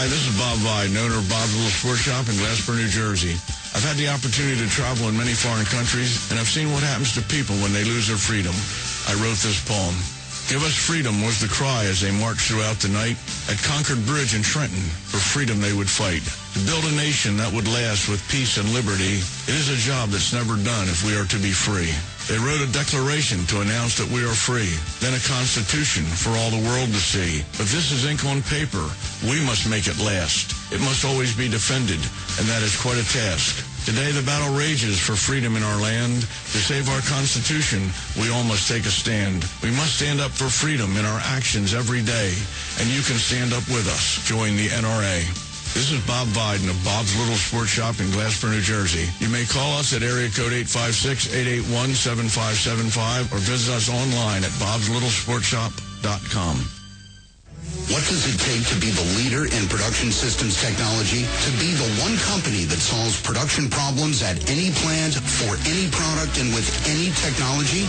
Hi, this is Bob Viden, owner of Bob's Little Sports Shop in Glasper, New Jersey. I've had the opportunity to travel in many foreign countries, and I've seen what happens to people when they lose their freedom. I wrote this poem. Give us freedom was the cry as they marched throughout the night. At Concord Bridge in Trenton, for freedom they would fight. To build a nation that would last with peace and liberty, it is a job that's never done if we are to be free. They wrote a declaration to announce that we are free, then a constitution for all the world to see. But this is ink on paper. We must make it last. It must always be defended, and that is quite a task. Today the battle rages for freedom in our land. To save our Constitution, we all must take a stand. We must stand up for freedom in our actions every day, and you can stand up with us. Join the NRA. This is Bob Viden of Bob's Little Sports Shop in Glasper, New Jersey. You may call us at area code 856-881-7575 or visit us online at bobslittle.sportshop.com. What does it take to be the leader in production systems technology? To be the one company that solves production problems at any plant, for any product, and with any technology?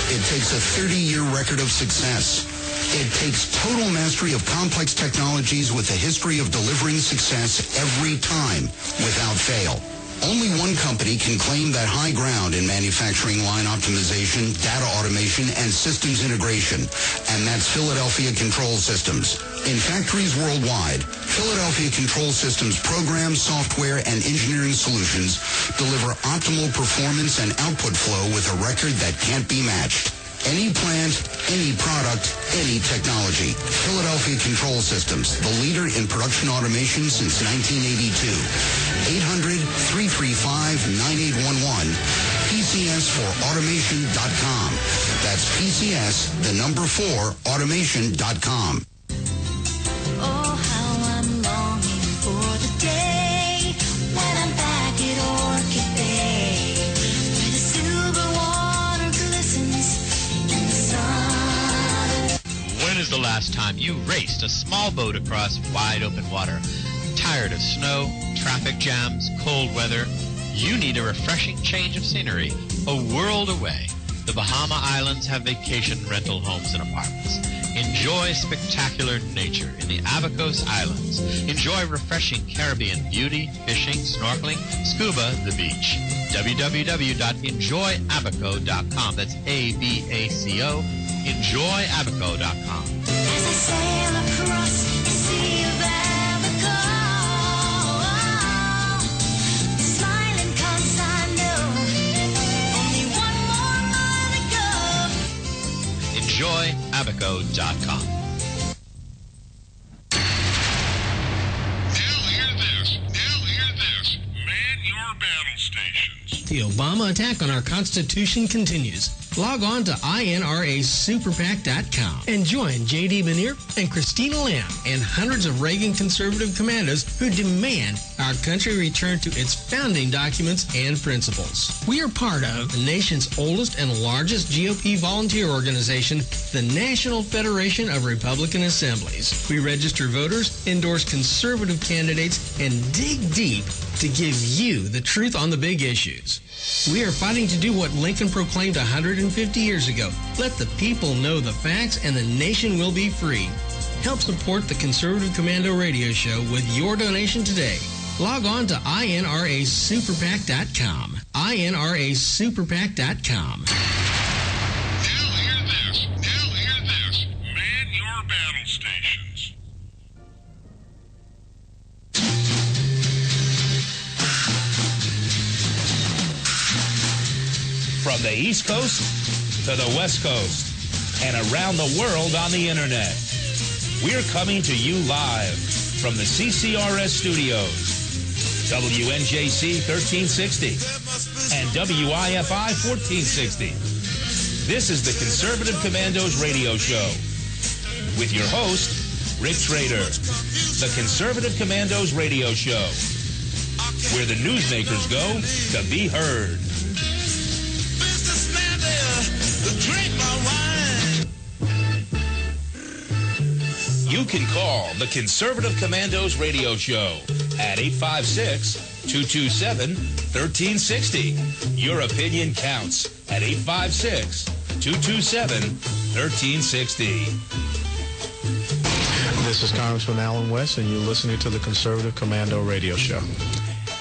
It takes a 30-year record of success. It takes total mastery of complex technologies with a history of delivering success every time, without fail. Only one company can claim that high ground in manufacturing line optimization, data automation, and systems integration, and that's Philadelphia Control Systems. In factories worldwide, Philadelphia Control Systems programs, software, and engineering solutions deliver optimal performance and output flow with a record that can't be matched. Any plant, any product, any technology. Philadelphia Control Systems, the leader in production automation since 1982. 800-335-9811. PCS4automation.com. That's PCS, the number 4, automation.com. Oh, how I'm longing for the day when I'm back at Orchid Bay, where the silver water glistens in the sun. When is the last time you raced a small boat across wide open water? Tired of snow, traffic jams, cold weather? You need a refreshing change of scenery, a world away. The Bahama Islands have vacation rental homes and apartments. Enjoy spectacular nature in the Abacos Islands. Enjoy refreshing Caribbean beauty, fishing, snorkeling, scuba, the beach. www.enjoyabaco.com. That's A-B-A-C-O. Enjoyabaco.com. As I sail across the sea of Abaco, smiling 'cause I know only one more mile to go. Enjoyabaco.com. Now hear this. Man your battle stations. The Obama attack on our Constitution continues. Log on to INRASuperPAC.com and join J.D. Bonnier and Christina Lamb and hundreds of Reagan conservative commandos who demand our country return to its founding documents and principles. We are part of the nation's oldest and largest GOP volunteer organization, the National Federation of Republican Assemblies. We register voters, endorse conservative candidates, and dig deep to give you the truth on the big issues. We are fighting to do what Lincoln proclaimed 150 years ago. Let the people know the facts and the nation will be free. Help support the Conservative Commando Radio Show with your donation today. Log on to INRASuperPAC.com. INRASuperPAC.com. Now hear this. Man your battle stations. From the East Coast to the West Coast and around the world on the Internet. We're coming to you live from the CCRS studios, WNJC 1360 and WIFI 1460. This is the Conservative Commandos Radio Show with your host, Rick Trader. The Conservative Commandos Radio Show, where the newsmakers go to be heard. You can call the Conservative Commandos Radio Show at 856-227-1360. Your opinion counts at 856-227-1360. The This is Congressman Alan West, and you're listening to the Conservative Commando Radio Show.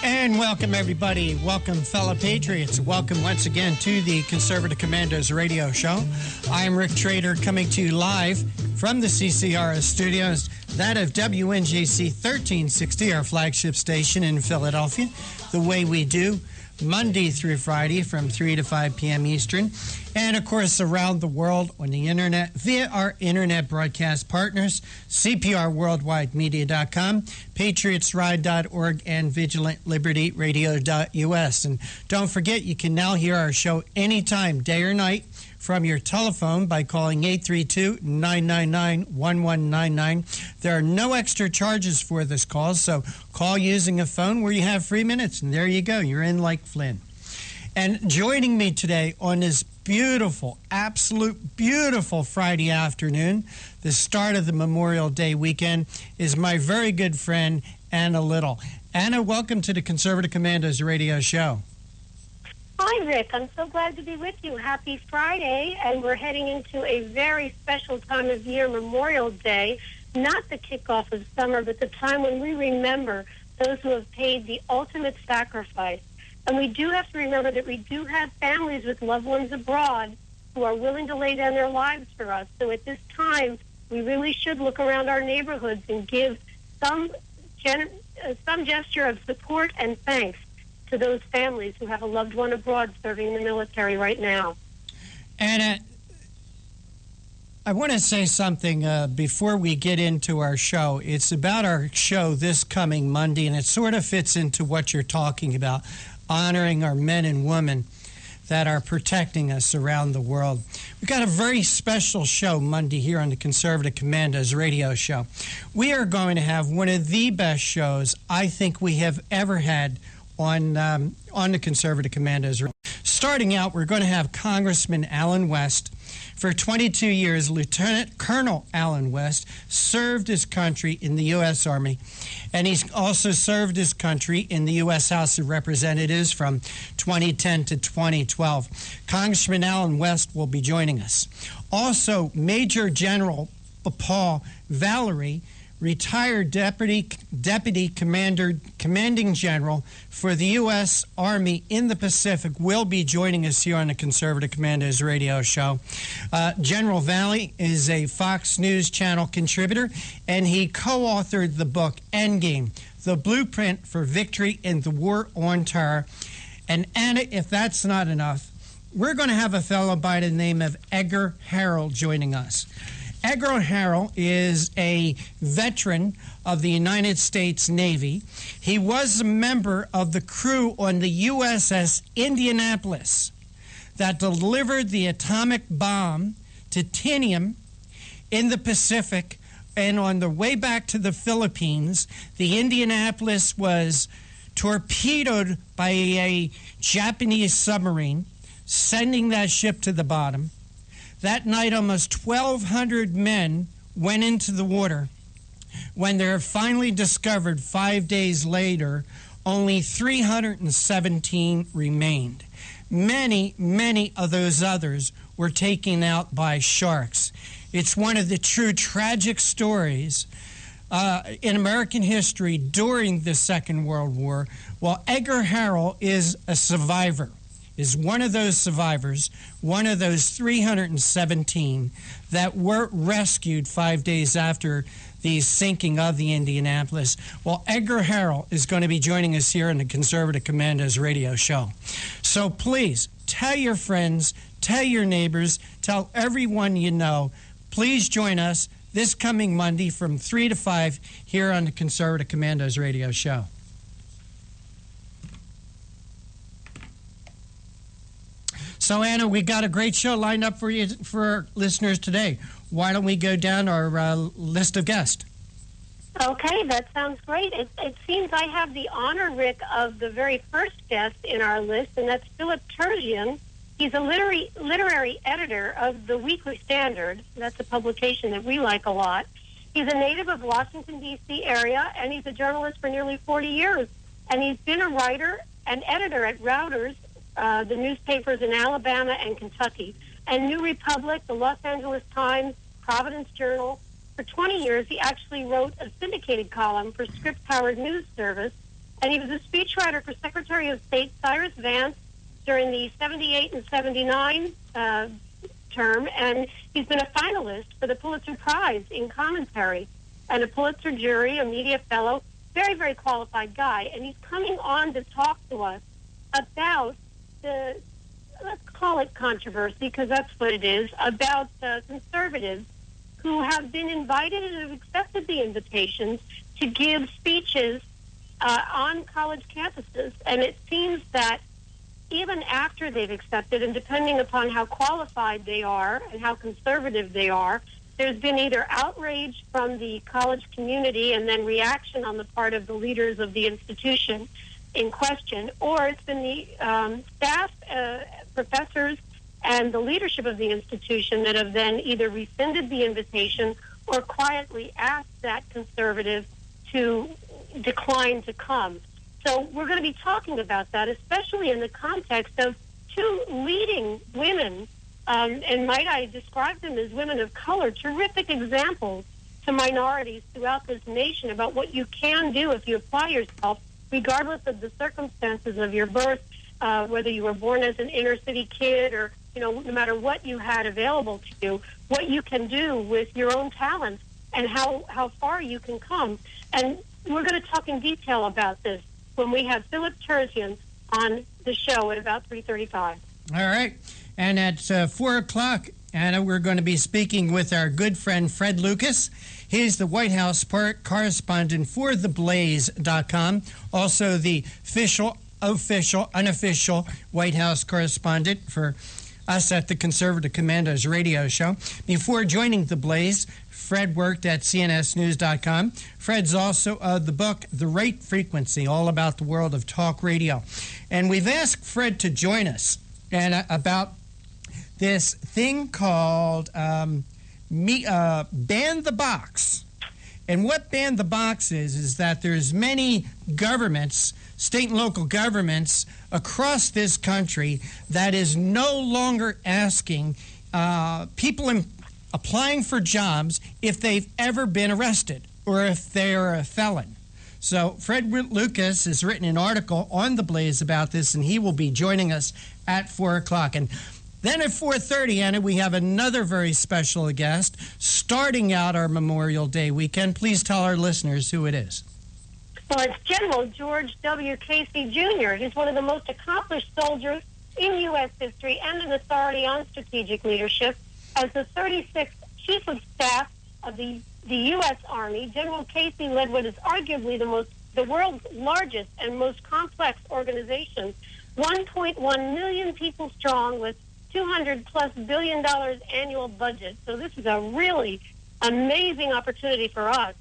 And welcome, everybody. Welcome, fellow patriots. Welcome once again to the Conservative Commandos Radio Show. I am Rick Trader, coming to you live from the CCRS studios, that of WNJC 1360, our flagship station in Philadelphia, the way we do, Monday through Friday from 3 to 5 p.m. Eastern, and of course around the world on the internet via our internet broadcast partners, CPRWorldwideMedia.com, PatriotsRide.org, and VigilantLibertyRadio.us. And don't forget, you can now hear our show anytime, day or night, from your telephone by calling 832-999-1199. There are no extra charges for this call, so call using a phone where you have 3 minutes, and there you go. You're in like Flynn. And joining me today on this beautiful, absolute beautiful Friday afternoon, the start of the Memorial Day weekend, is my very good friend, Anna Little. Anna, welcome to the Conservative Commandos Radio Show. Hi, Rick. I'm so glad to be with you. Happy Friday, and we're heading into a very special time of year, Memorial Day, not the kickoff of summer, but the time when we remember those who have paid the ultimate sacrifice. And we do have to remember that we do have families with loved ones abroad who are willing to lay down their lives for us. So at this time, we really should look around our neighborhoods and give some gesture of support and thanks to those families who have a loved one abroad serving in the military right now. And I want to say something before we get into our show. It's about our show this coming Monday, and it sort of fits into what you're talking about, honoring our men and women that are protecting us around the world. We've got a very special show Monday here on the Conservative Commandos Radio Show. We are going to have one of the best shows I think we have ever had on the Conservative Commandos. Starting out, we're going to have Congressman Alan West. For 22 years, Lieutenant Colonel Alan West served his country in the U.S. Army, and he's also served his country in the U.S. House of Representatives from 2010 to 2012. Congressman Alan West will be joining us. Also, Major General Paul Valerie, retired deputy commanding general for the U.S. Army in the Pacific, will be joining us here on the Conservative Commandos Radio Show. General Valley is a Fox News Channel contributor, and he co-authored the book Endgame, The Blueprint for Victory in the War on Terror. And Anna, if that's not enough, we're going to have a fellow by the name of Edgar Harrell joining us. Edgar Harrell is a veteran of the United States Navy. He was a member of the crew on the USS Indianapolis that delivered the atomic bomb to Tinian in the Pacific. And on the way back to the Philippines, the Indianapolis was torpedoed by a Japanese submarine, sending that ship to the bottom. That night, almost 1,200 men went into the water. When they're finally discovered 5 days later, only 317 remained. Many, many of those others were taken out by sharks. It's one of the true tragic stories in American history during the Second World War. Well, Edgar Harrell is a survivor. Is one of those survivors, one of those 317 that were rescued 5 days after the sinking of the Indianapolis. Well, Edgar Harrell is going to be joining us here on the Conservative Commandos Radio Show. So please, tell your friends, tell your neighbors, tell everyone you know. Please join us this coming Monday from 3 to 5 here on the Conservative Commandos Radio Show. So, Anna, we got a great show lined up for you, for our listeners today. Why don't we go down our list of guests? Okay, that sounds great. It seems I have the honor, Rick, of the very first guest in our list, and that's Philip Terzian. He's a literary editor of the Weekly Standard. That's a publication that we like a lot. He's a native of Washington, D.C. area, and he's a journalist for nearly 40 years. And he's been a writer and editor at Reuters, the newspapers in Alabama and Kentucky, and New Republic, the Los Angeles Times, Providence Journal, For 20 years, he actually wrote a syndicated column for script-powered news service, and he was a speechwriter for Secretary of State Cyrus Vance during the 78 and 79 term, and he's been a finalist for the Pulitzer Prize in commentary, and a Pulitzer jury, a media fellow, very, very qualified guy, and he's coming on to talk to us about the, let's call it controversy, because that's what it is, about conservatives who have been invited and have accepted the invitations to give speeches on college campuses. And it seems that even after they've accepted, and depending upon how qualified they are and how conservative they are, there's been either outrage from the college community and then reaction on the part of the leaders of the institution in question, or it's been the staff, professors, and the leadership of the institution that have then either rescinded the invitation or quietly asked that conservative to decline to come. So we're going to be talking about that, especially in the context of two leading women, and might I describe them as women of color, terrific examples to minorities throughout this nation about what you can do if you apply yourself, regardless of the circumstances of your birth, whether you were born as an inner city kid or, no matter what you had available to you, what you can do with your own talents and how far you can come. And we're going to talk in detail about this when we have Philip Terzian on the show at about 3:35. All right. And at 4 o'clock, Anna, we're going to be speaking with our good friend Fred Lucas. He's the White House correspondent for theblaze.com, also the unofficial White House correspondent for us at the Conservative Commandos radio show. Before joining The Blaze, Fred worked at cnsnews.com. Fred's also the book, The Right Frequency, all about the world of talk radio. And we've asked Fred to join us and about this thing called Ban the Box. And what Ban the Box is that there's many governments, state and local governments across this country that is no longer asking people applying for jobs if they've ever been arrested or if they're a felon. So Fred Lucas has written an article on The Blaze about this, and he will be joining us at 4 o'clock. And then at 4:30, Anna, we have another very special guest starting out our Memorial Day weekend. Please tell our listeners who it is. Well, it's General George W. Casey Jr. He's one of the most accomplished soldiers in U.S. history and an authority on strategic leadership. As the 36th Chief of Staff of the U.S. Army, General Casey led what is arguably the world's largest and most complex organization, 1.1 million people strong with $200+ billion annual budget. So this is a really amazing opportunity for us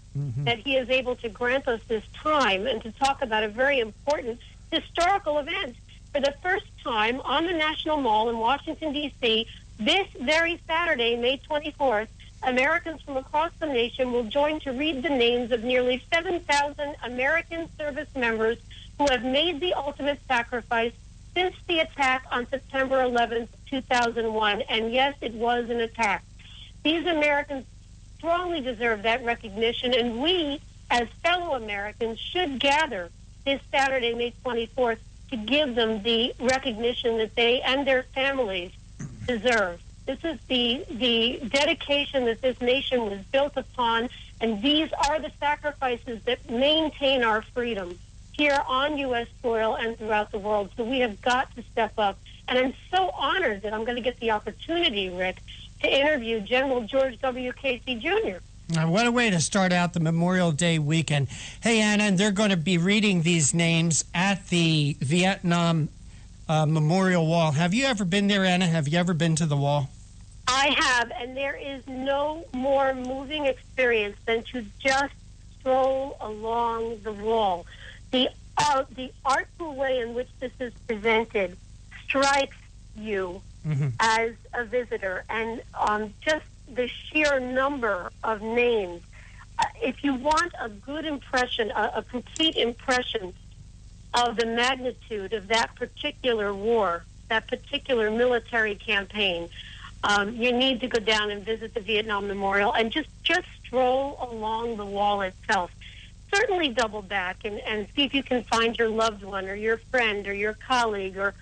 that he is able to grant us this time and to talk about a very important historical event. For the first time on the National Mall in Washington, D.C., this very Saturday, May 24th, Americans from across the nation will join to read the names of nearly 7,000 American service members who have made the ultimate sacrifice since the attack on September 11th, 2001. And yes, it was an attack. These Americans strongly deserve that recognition, and we, as fellow Americans, should gather this Saturday, May 24th, to give them the recognition that they and their families deserve. This is the dedication that this nation was built upon, and these are the sacrifices that maintain our freedom here on U.S. soil and throughout the world. So we have got to step up. And I'm so honored that I'm going to get the opportunity, Rick, to interview General George W. Casey Jr. What a way to start out the Memorial Day weekend. Hey, Anna, and they're going to be reading these names at the Vietnam Memorial Wall. Have you ever been there, Anna? Have you ever been to the wall? I have, and there is no more moving experience than to just stroll along the wall. The artful way in which this is presented strikes you as a visitor, and just the sheer number of names. If you want a good impression, a complete impression of the magnitude of that particular war, that particular military campaign, you need to go down and visit the Vietnam Memorial and just stroll along the wall itself. Certainly double back and see if you can find your loved one or your friend or your colleague or,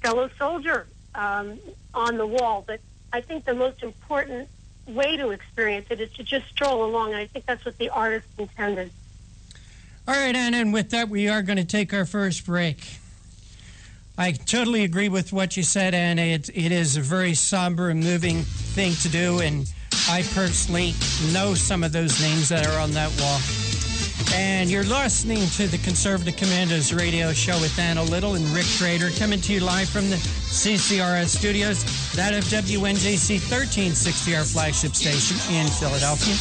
fellow soldier on the wall. But I think the most important way to experience it is to just stroll along, and I think that's what the artist intended. All right, Anna, and with that, we are going to take our first break. I totally agree with what you said, Anna. It is a very somber and moving thing to do, and I personally know some of those names that are on that wall. And you're listening to the Conservative Commandos radio show with Anna Little and Rick Trader, coming to you live from the CCRS studios, that of WNJC 1360, our flagship station in Philadelphia.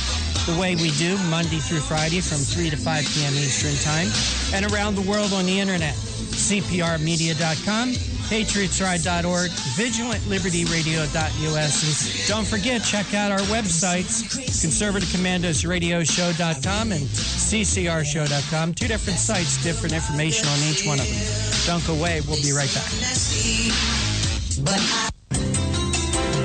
The way we do, Monday through Friday from 3 to 5 p.m. Eastern Time, and around the world on the internet, cprmedia.com, patriotsride.org, vigilantlibertyradio.us, and don't forget, check out our websites, conservativecommandosradioshow.com and ccrshow.com. Two different sites, different information on each one of them. Don't go away. We'll be right back.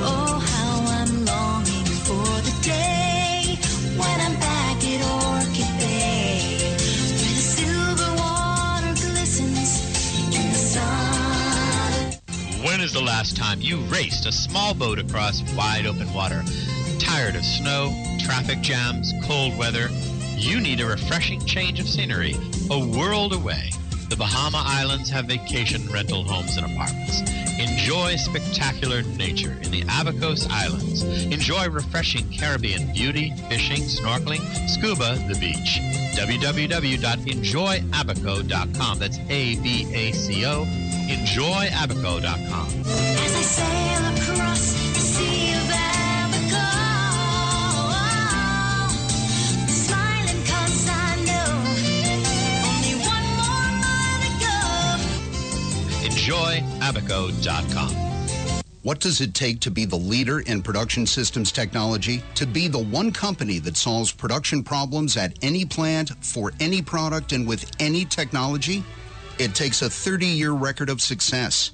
Oh, how I'm longing for the day when I'm back at Orchid Bay, where the silver water glistens in the sun. When is the last time you raced a small boat across wide open water? Tired of snow, traffic jams, cold weather? You need a refreshing change of scenery, a world away. The Bahama Islands have vacation rental homes and apartments. Enjoy spectacular nature in the Abacos Islands. Enjoy refreshing Caribbean beauty, fishing, snorkeling, scuba, the beach. www.enjoyabaco.com. That's ABACO. Enjoyabaco.com. As I sail across the sea of Abaco, smiling 'cause I know only one more mile to go. Enjoyabaco.com. What does it take to be the leader in production systems technology? To be the one company that solves production problems at any plant, for any product, and with any technology? It takes a 30-year record of success.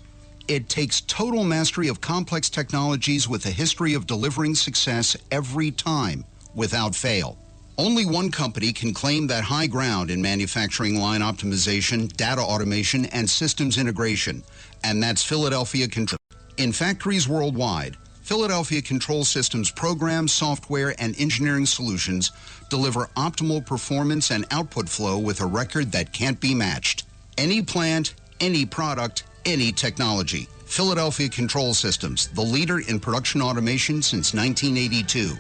It takes total mastery of complex technologies with a history of delivering success every time, without fail. Only one company can claim that high ground in manufacturing line optimization, data automation, and systems integration, and that's Philadelphia Control. In factories worldwide, Philadelphia Control Systems programs, software, and engineering solutions deliver optimal performance and output flow with a record that can't be matched. Any plant, any product, any technology. Philadelphia Control Systems, the leader in production automation since 1982.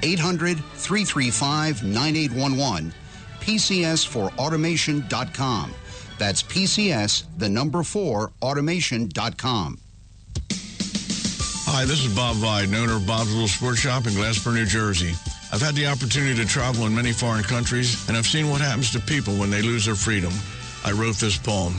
800-335-9811. PCS4automation.com. That's PCS, the number 4, automation.com. Hi, this is Bob Vide, owner of Bob's Little Sports Shop in Glassboro, New Jersey. I've had the opportunity to travel in many foreign countries, and I've seen what happens to people when they lose their freedom. I wrote this poem.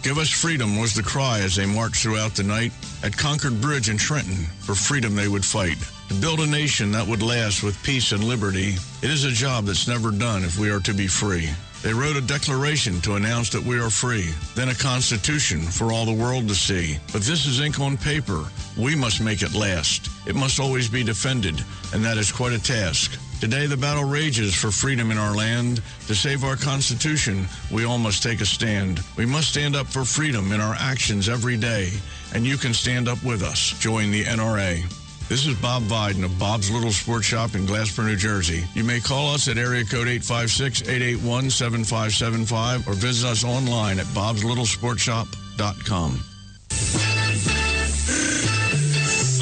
Give us freedom was the cry as they marched throughout the night. At Concord Bridge in Trenton, for freedom they would fight. To build a nation that would last with peace and liberty, it is a job that's never done if we are to be free. They wrote a declaration to announce that we are free, then a constitution for all the world to see. But this is ink on paper. We must make it last. It must always be defended, and that is quite a task. Today the battle rages for freedom in our land. To save our Constitution, we all must take a stand. We must stand up for freedom in our actions every day, and you can stand up with us. Join the NRA. This is Bob Viden of Bob's Little Sports Shop in Glassboro, New Jersey. You may call us at area code 856-881-7575 or visit us online at bobslittle.sportshop.com.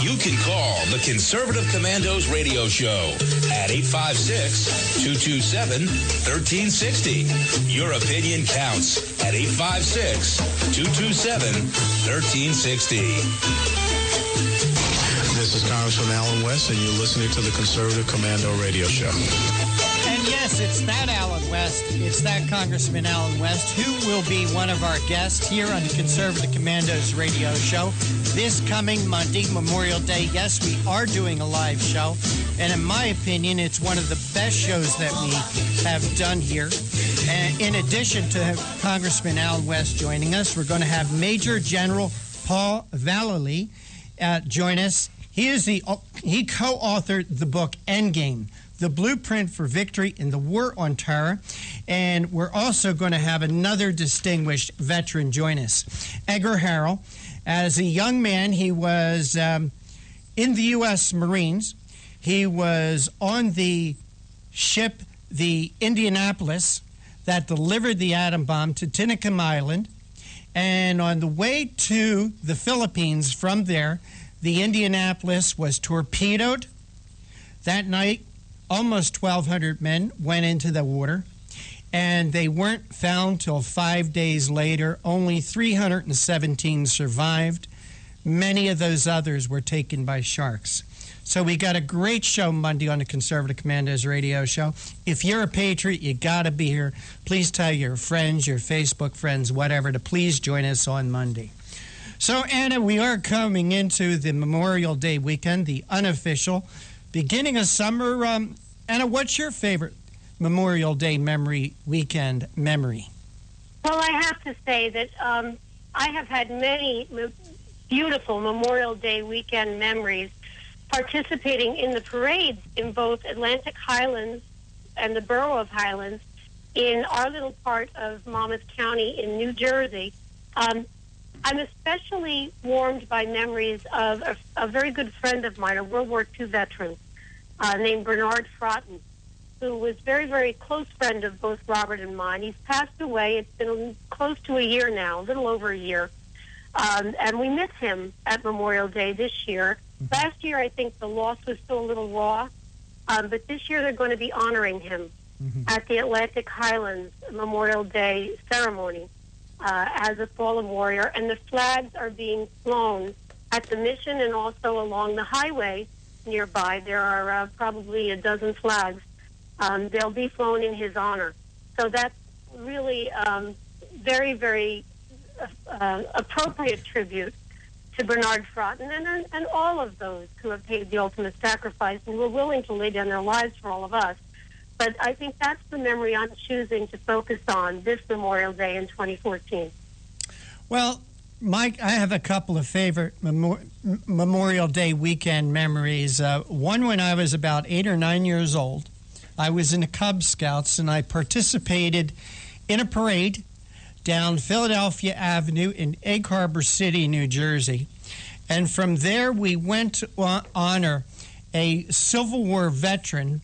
You can call the Conservative Commandos radio show at 856-227-1360. Your opinion counts at 856-227-1360. This is Congressman Alan West, and you're listening to the Conservative Commando Radio Show. And yes, it's that Alan West. It's that Congressman Alan West, who will be one of our guests here on the Conservative Commandos Radio Show this coming Monday, Memorial Day. Yes, we are doing a live show, and in my opinion, it's one of the best shows that we have done here. And in addition to Congressman Alan West joining us, we're going to have Major General Paul Vallely join us. He co-authored the book Endgame, The Blueprint for Victory in the War on Terror. And we're also going to have another distinguished veteran join us, Edgar Harrell. As a young man, he was in the U.S. Marines. He was on the ship, the Indianapolis, that delivered the atom bomb to Tinikum Island. And on the way to the Philippines from there, the Indianapolis was torpedoed. That night, almost 1,200 men went into the water, and they weren't found till 5 days later. Only 317 survived. Many of those others were taken by sharks. So we got a great show Monday on the Conservative Commandos Radio Show. If you're a patriot, you got to be here. Please tell your friends, your Facebook friends, whatever, to please join us on Monday. So, Anna, we are coming into the Memorial Day weekend, the unofficial beginning of summer. Anna, what's your favorite Memorial Day weekend memory? Well, I have to say that I have had many beautiful Memorial Day weekend memories participating in the parades in both Atlantic Highlands and the borough of Highlands in our little part of Monmouth County in New Jersey. I'm especially warmed by memories of a very good friend of mine, a World War II veteran named Bernard Frotton, who was a very, very close friend of both Robert and mine. He's passed away. It's been close to a year now, a little over a year. And we miss him at Memorial Day this year. Last year, I think the loss was still a little raw, but this year they're going to be honoring him at the Atlantic Highlands Memorial Day ceremony as a fallen warrior. And the flags are being flown at the mission and also along the highway nearby. There are probably a dozen flags. They'll be flown in his honor. So that's really very, very appropriate tribute to Bernard Frotton and all of those who have paid the ultimate sacrifice and who are willing to lay down their lives for all of us. But I think that's the memory I'm choosing to focus on this Memorial Day in 2014. Well, Mike, I have a couple of favorite Memorial Day weekend memories. One when I was about 8 or 9 years old. I was in the Cub Scouts, and I participated in a parade down Philadelphia Avenue in Egg Harbor City, New Jersey. And from there, we went to honor a Civil War veteran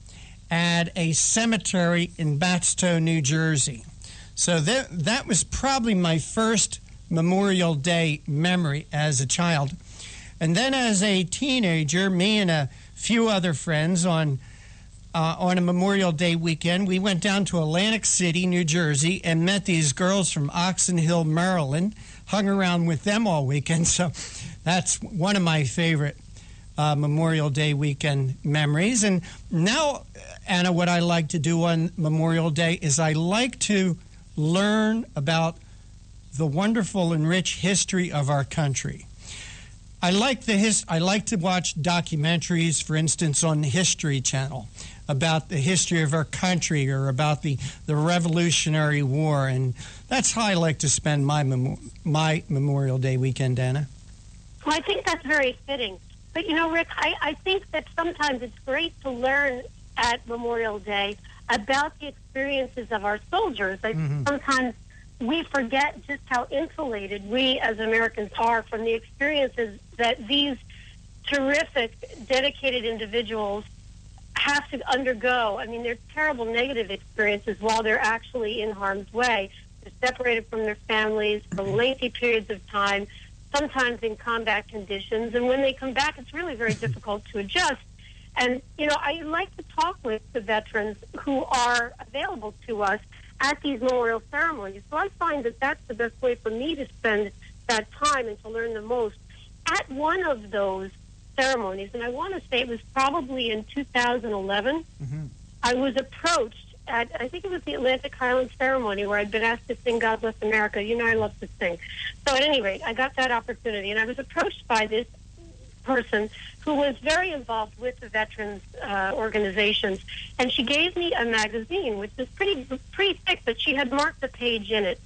at a cemetery in Batstow, New Jersey. So that was probably my first Memorial Day memory as a child. And then as a teenager, me and a few other friends on a Memorial Day weekend, we went down to Atlantic City, New Jersey, and met these girls from Oxon Hill, Maryland, hung around with them all weekend. So that's one of my favorite Memorial Day weekend memories. And now, Anna, what I like to do on Memorial Day is I like to learn about the wonderful and rich history of our country. I like to watch documentaries, for instance, on the History Channel about the history of our country or about the Revolutionary War, and that's how I like to spend my Memorial Day weekend, Anna. Well, I think that's very fitting. But, you know, Rick, I think that sometimes it's great to learn at Memorial Day about the experiences of our soldiers. Sometimes we forget just how insulated we as Americans are from the experiences that these terrific, dedicated individuals have to undergo. I mean, they're terrible negative experiences while they're actually in harm's way. They're separated from their families for lengthy periods of time, sometimes in combat conditions. And when they come back, it's really very difficult to adjust. And, you know, I like to talk with the veterans who are available to us at these memorial ceremonies. So I find that that's the best way for me to spend that time and to learn the most. At one of those ceremonies, and I want to say it was probably in 2011, I was approached at, I think it was the Atlantic Highlands ceremony, where I'd been asked to sing God Bless America. You know I love to sing. So at any rate, I got that opportunity, and I was approached by this person who was very involved with the veterans organizations, and she gave me a magazine, which was pretty thick, but she had marked a page in it.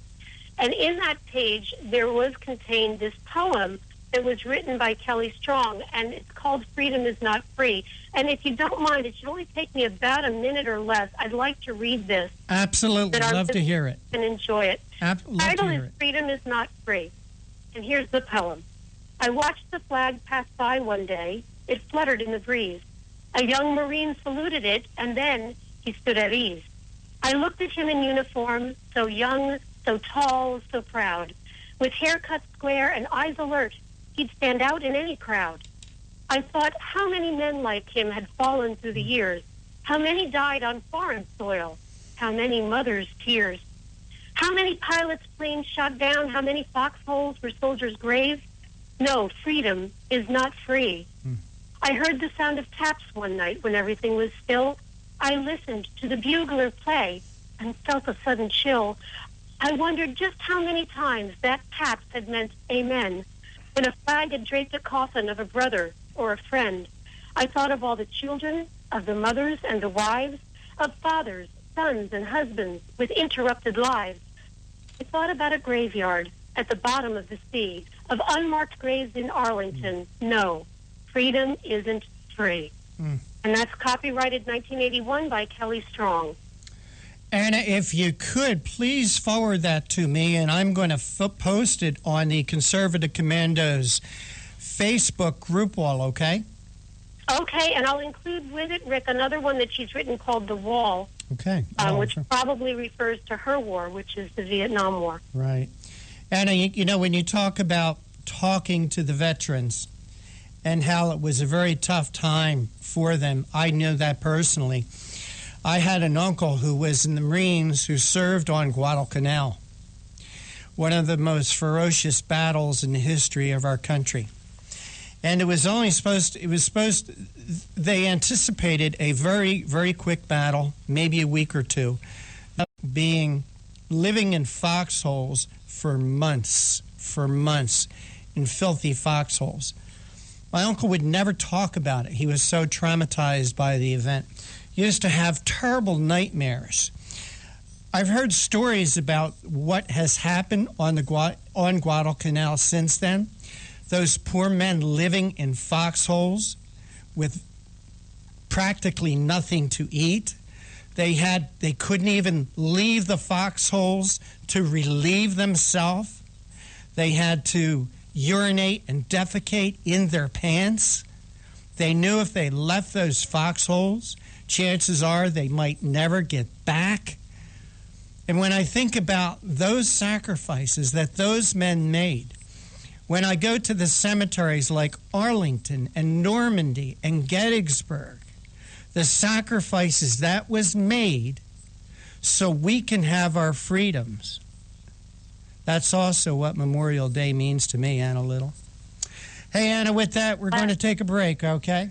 And in that page, there was contained this poem that was written by Kelly Strong, and it's called Freedom is Not Free. And if you don't mind, it should only take me about a minute or less. I'd like to read this. Absolutely. Love to hear it. And enjoy it. Love The title to hear is it. Freedom is Not Free. And here's the poem. I watched the flag pass by one day. It fluttered in the breeze. A young Marine saluted it, and then he stood at ease. I looked at him in uniform, so young, so tall, so proud. With hair cut square and eyes alert, he'd stand out in any crowd. I thought how many men like him had fallen through the years, how many died on foreign soil, how many mothers' tears, how many pilots' planes shot down, how many foxholes were soldiers' graves. No, freedom is not free. I heard the sound of taps one night when everything was still. I listened to the bugler play and felt a sudden chill. I wondered just how many times that taps had meant amen. When a flag had draped a coffin of a brother or a friend, I thought of all the children, of the mothers and the wives, of fathers, sons, and husbands with interrupted lives. I thought about a graveyard at the bottom of the sea, of unmarked graves in Arlington. No, freedom isn't free. And that's copyrighted 1981 by Kelly Strong. Anna, if you could, please forward that to me, and I'm going to post it on the Conservative Commandos Facebook group wall, okay? Okay, and I'll include with it, Rick, another one that she's written called The Wall, Okay. which probably refers to her war, which is the Vietnam War. Right. Anna, you know, when you talk about talking to the veterans and how it was a very tough time for them, I know that personally. I had an uncle who was in the Marines who served on Guadalcanal, one of the most ferocious battles in the history of our country. And it was only they anticipated a very, very quick battle, maybe a week or two, living in foxholes for months, in filthy foxholes. My uncle would never talk about it. He was so traumatized by the event. He used to have terrible nightmares. I've heard stories about what has happened on Guadalcanal since then. Those poor men living in foxholes with practically nothing to eat. They couldn't even leave the foxholes to relieve themselves. They had to urinate and defecate in their pants. They knew if they left those foxholes, chances are they might never get back. And when I think about those sacrifices that those men made, when I go to the cemeteries like Arlington and Normandy and Gettysburg, the sacrifices that was made so we can have our freedoms, that's also what Memorial Day means to me, Anna Little. Hey, Anna, with that, we're going to take a break, okay?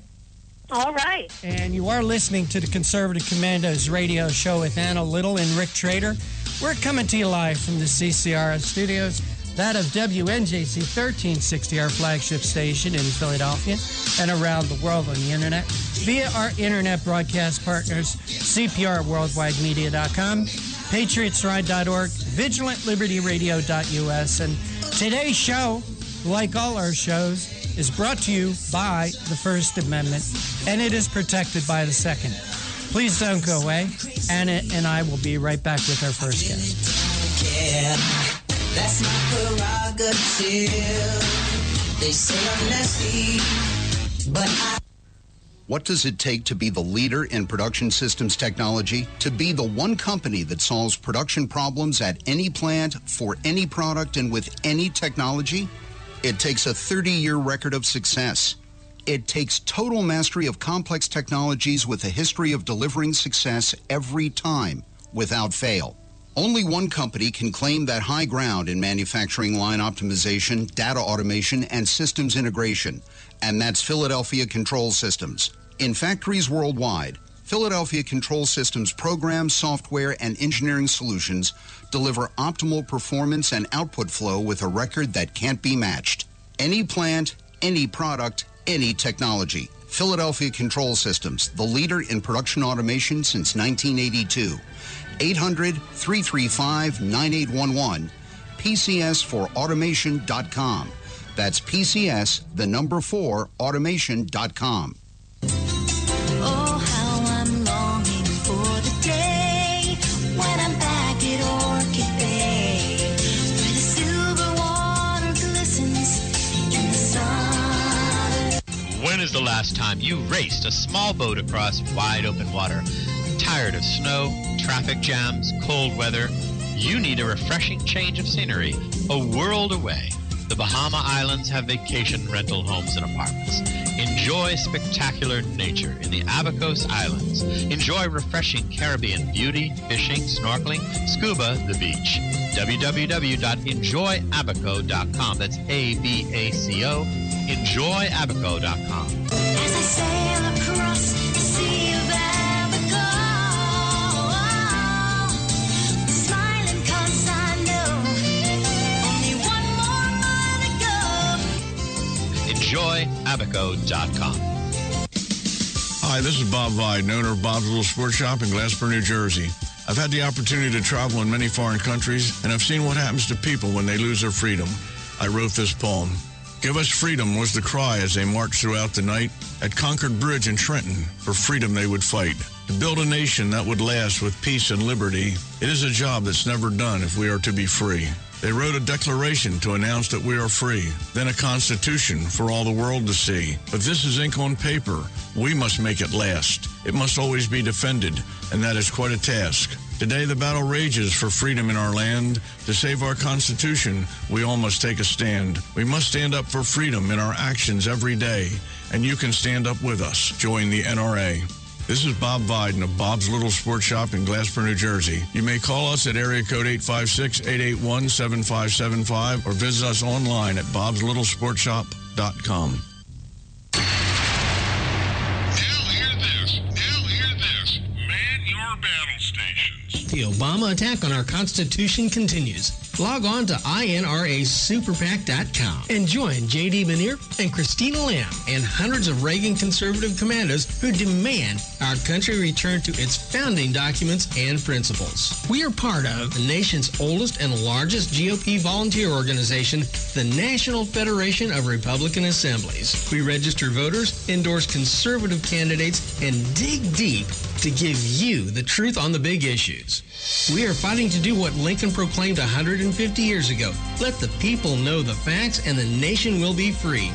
All right. And you are listening to the Conservative Commandos radio show with Anna Little and Rick Trader. We're coming to you live from the CCRS studios, that of WNJC 1360, our flagship station in Philadelphia and around the world on the internet via our internet broadcast partners, CPRWorldwideMedia.com, PatriotsRide.org, VigilantLibertyRadio.us. And today's show, like all our shows, is brought to you by the First Amendment, and it is protected by the Second. Please don't go away. Anna and I will be right back with our first guest. Yeah, that's my prerogative. They say I'm nasty, but What does it take to be the leader in production systems technology? To be the one company that solves production problems at any plant, for any product, and with any technology? It takes a 30-year record of success. It takes total mastery of complex technologies with a history of delivering success every time, without fail. Only one company can claim that high ground in manufacturing line optimization, data automation, and systems integration, and that's Philadelphia Control Systems. In factories worldwide, Philadelphia Control Systems programs, software, and engineering solutions deliver optimal performance and output flow with a record that can't be matched. Any plant, any product, any technology. Philadelphia Control Systems, the leader in production automation since 1982. 800-335-9811, PCSforautomation.com. That's PCS, the number 4, automation.com. Oh, how I'm longing for the day when I'm back at Orchid Bay, where the silver water glistens in the sun. When is the last time you raced a small boat across wide open water? Tired of snow, traffic jams, cold weather? You need a refreshing change of scenery, a world away. The Bahama Islands have vacation rental homes and apartments. Enjoy spectacular nature in the Abacos Islands. Enjoy refreshing Caribbean beauty, fishing, snorkeling, scuba, the beach. www.enjoyabaco.com. That's A-B-A-C-O. Enjoyabaco.com. As I sail across the sea of Abaco, smiling 'cause I know only one more mile to go. Enjoyabaco.com. Hi, this is Bob Vide, owner of Bob's Little Sports Shop in Glasper, New Jersey. I've had the opportunity to travel in many foreign countries, and I've seen what happens to people when they lose their freedom. I wrote this poem. Give us freedom was the cry as they marched throughout the night. At Concord Bridge in Trenton, for freedom they would fight. To build a nation that would last with peace and liberty, it is a job that's never done if we are to be free. They wrote a declaration to announce that we are free, then a constitution for all the world to see. But this is ink on paper. We must make it last. It must always be defended, and that is quite a task. Today the battle rages for freedom in our land. To save our Constitution, we all must take a stand. We must stand up for freedom in our actions every day, and you can stand up with us. Join the NRA. This is Bob Viden of Bob's Little Sports Shop in Glasper, New Jersey. You may call us at area code 856-881-7575 or visit us online at bobslittle.sportshop.com. The Obama attack on our Constitution continues. Log on to INRASuperPAC.com and join J.D. Manier and Christina Lamb and hundreds of Reagan conservative commandos who demand our country return to its founding documents and principles. We are part of the nation's oldest and largest GOP volunteer organization, the National Federation of Republican Assemblies. We register voters, endorse conservative candidates, and dig deep to give you the truth on the big issues. We are fighting to do what Lincoln proclaimed 150 years ago. Let the people know the facts and the nation will be free.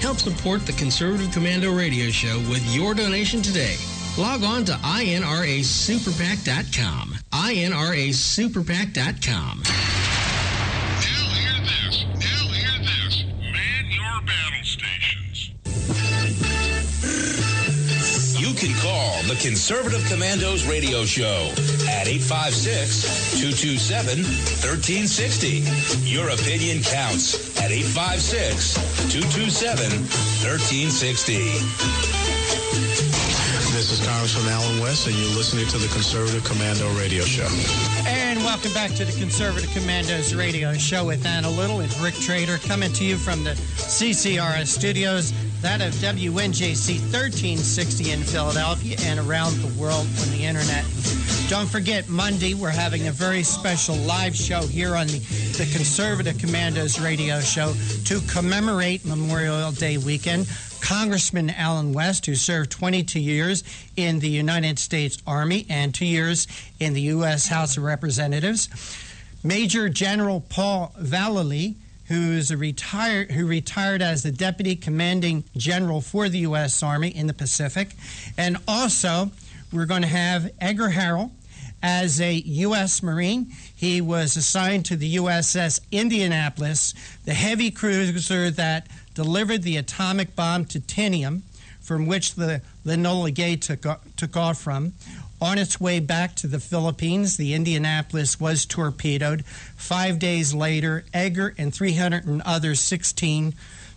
Help support the Conservative Commando Radio Show with your donation today. Log on to INRASuperPAC.com. INRASuperPAC.com. Now hear this. Man your battle stations. You can call the Conservative Commandos Radio Show at 856-227-1360. Your opinion counts at 856-227-1360. This is Congressman Alan West, and you're listening to the Conservative Commando Radio Show. And welcome back to the Conservative Commandos Radio Show with Anna Little and Rick Trader, coming to you from the CCRS studios, that of WNJC 1360 in Philadelphia and around the world on the internet. Don't forget, Monday, we're having a very special live show here on the Conservative Commandos Radio Show to commemorate Memorial Day weekend. Congressman Alan West, who served 22 years in the United States Army and 2 years in the U.S. House of Representatives. Major General Paul Vallely, who retired as the Deputy Commanding General for the U.S. Army in the Pacific. And also, we're going to have Edgar Harrell as a U.S. Marine. He was assigned to the USS Indianapolis, the heavy cruiser that delivered the atomic bomb titanium, from which the Enola Gay took off from. On its way back to the Philippines, the Indianapolis was torpedoed. 5 days later, Edgar and 316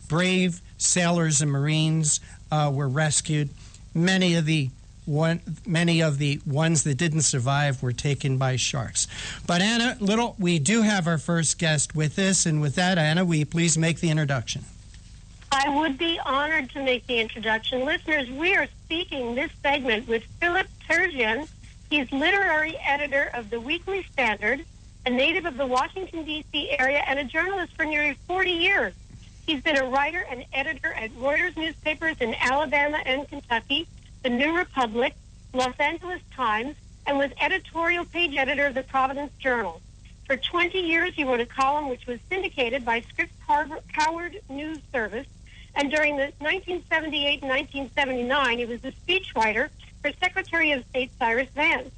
brave sailors and Marines were rescued. Many of the ones that didn't survive were taken by sharks. But Anna Little, we do have our first guest with us, and with that, Anna, will you please make the introduction? I would be honored to make the introduction. Listeners, we are speaking this segment with Philip Terzian. He's literary editor of the Weekly Standard, a native of the Washington, D.C. area, and a journalist for nearly 40 years. He's been a writer and editor at Reuters newspapers in Alabama and Kentucky, the New Republic, Los Angeles Times, and was editorial page editor of the Providence Journal. For 20 years, he wrote a column which was syndicated by Scripps Howard News Service, and during the 1978 and 1979, he was the speechwriter for Secretary of State Cyrus Vance.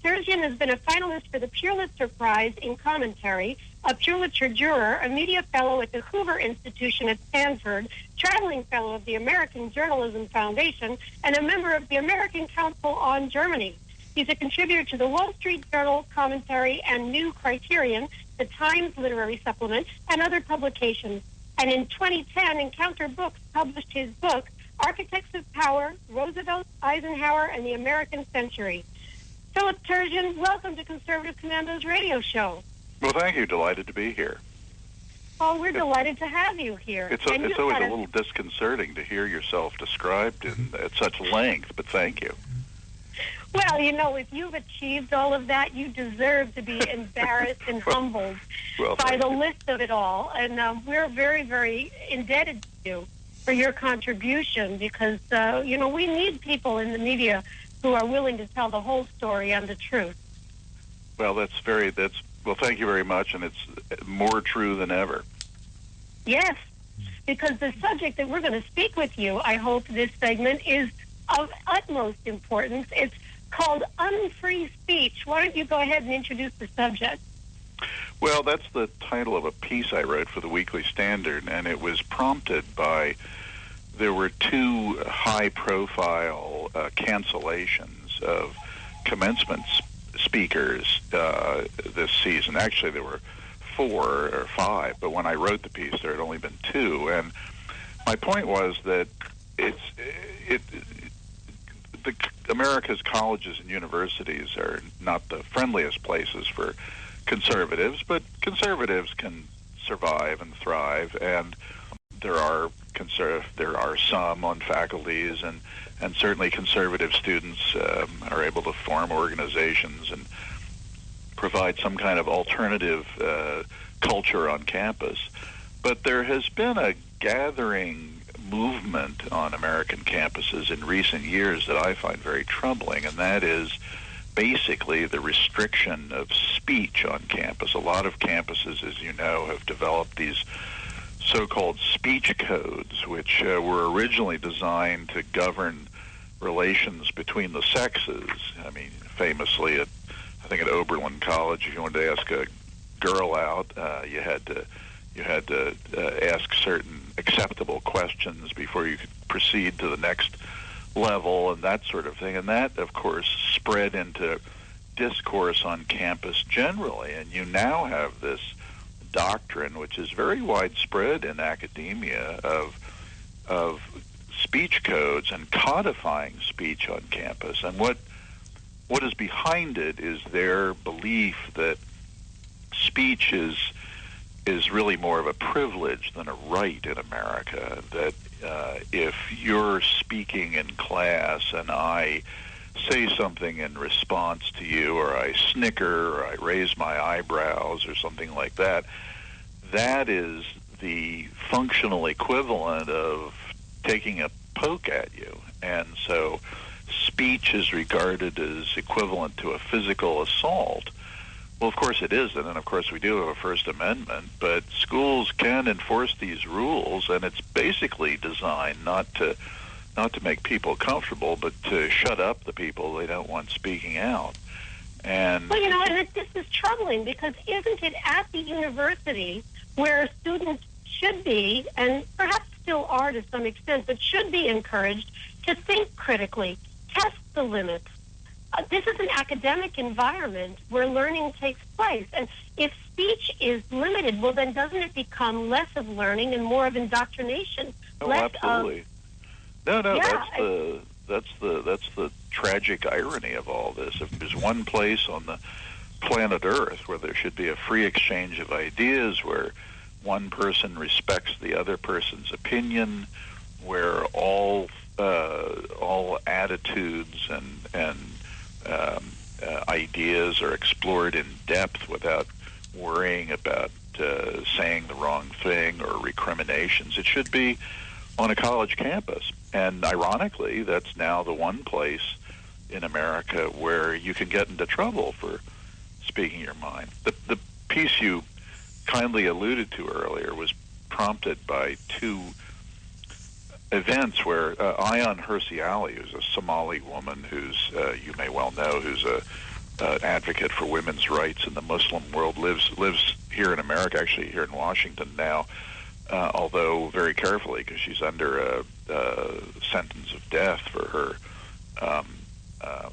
Turgeon has been a finalist for the Pulitzer Prize in Commentary, a Pulitzer Juror, a media fellow at the Hoover Institution at Stanford, traveling fellow of the American Journalism Foundation, and a member of the American Council on Germany. He's a contributor to the Wall Street Journal Commentary and New Criterion, the Times Literary Supplement, and other publications. And in 2010, Encounter Books published his book, Architects of Power, Roosevelt, Eisenhower, and the American Century. Philip Turgeon, welcome to Conservative Commandos Radio Show. Well, thank you. Delighted to be here. Oh, we're delighted to have you here. It's always a little disconcerting to hear yourself described at such length, but thank you. Well, you know, if you've achieved all of that, you deserve to be embarrassed and humbled by the list of it all. And we're very, very indebted to you for your contribution because, you know, we need people in the media who are willing to tell the whole story and the truth. Well, thank you very much, and it's more true than ever. Yes, because the subject that we're going to speak with you, I hope this segment, is of utmost importance. It's called Unfree Speech. Why don't you go ahead and introduce the subject? Well, that's the title of a piece I wrote for the Weekly Standard, and it was prompted by there were two high-profile cancellations of commencement speakers this season. Actually, there were 4 or 5, but when I wrote the piece, there had only been 2. And my point was that America's colleges and universities are not the friendliest places for conservatives, but conservatives can survive and thrive, and there are some on faculties, and certainly conservative students are able to form organizations and provide some kind of alternative culture on campus. But there has been a gathering movement on American campuses in recent years that I find very troubling, and that is basically the restriction of speech on campus. A lot of campuses, as you know, have developed these so-called speech codes, which were originally designed to govern relations between the sexes. I mean, famously, I think at Oberlin College, if you wanted to ask a girl out, you had to ask certain acceptable questions before you could proceed to the next level and that sort of thing. And that, of course, spread into discourse on campus generally. And you now have this doctrine, which is very widespread in academia, of speech codes and codifying speech on campus. And what is behind it is their belief that speech is really more of a privilege than a right in America, that if you're speaking in class and I say something in response to you, or I snicker, or I raise my eyebrows, or something like that, that is the functional equivalent of taking a poke at you. And so speech is regarded as equivalent to a physical assault. Well, of course it isn't, and of course we do have a First Amendment, but schools can enforce these rules, and it's basically designed not to make people comfortable, but to shut up the people they don't want speaking out. And well, you know, and this is troubling, because isn't it at the university where students should be, and perhaps still are to some extent, but should be encouraged to think critically, test the limits? This is an academic environment where learning takes place. And if speech is limited, well, then doesn't it become less of learning and more of indoctrination? Oh, absolutely. That's the tragic irony of all this. If there's one place on the planet Earth where there should be a free exchange of ideas, where one person respects the other person's opinion, where all attitudes and ideas are explored in depth without worrying about saying the wrong thing or recriminations. It should be on a college campus. And ironically, that's now the one place in America where you can get into trouble for speaking your mind. The piece you kindly alluded to earlier was prompted by two events where Ayaan Hirsi Ali, who's a Somali woman who's, you may well know, who's an advocate for women's rights in the Muslim world, lives here in America, actually here in Washington now, although very carefully because she's under a sentence of death for her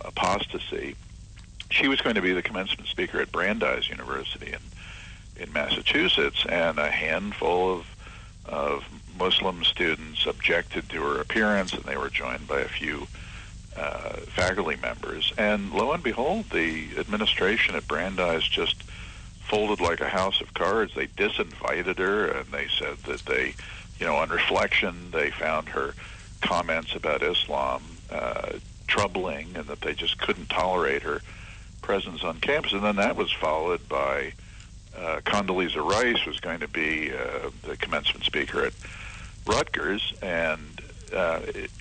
apostasy. She was going to be the commencement speaker at Brandeis University in Massachusetts, and a handful of Muslim students objected to her appearance, and they were joined by a few faculty members. And lo and behold, the administration at Brandeis just folded like a house of cards. They disinvited her, and they said that they, on reflection, they found her comments about Islam troubling, and that they just couldn't tolerate her presence on campus. And then that was followed by Condoleezza Rice was going to be the commencement speaker at Rutgers, and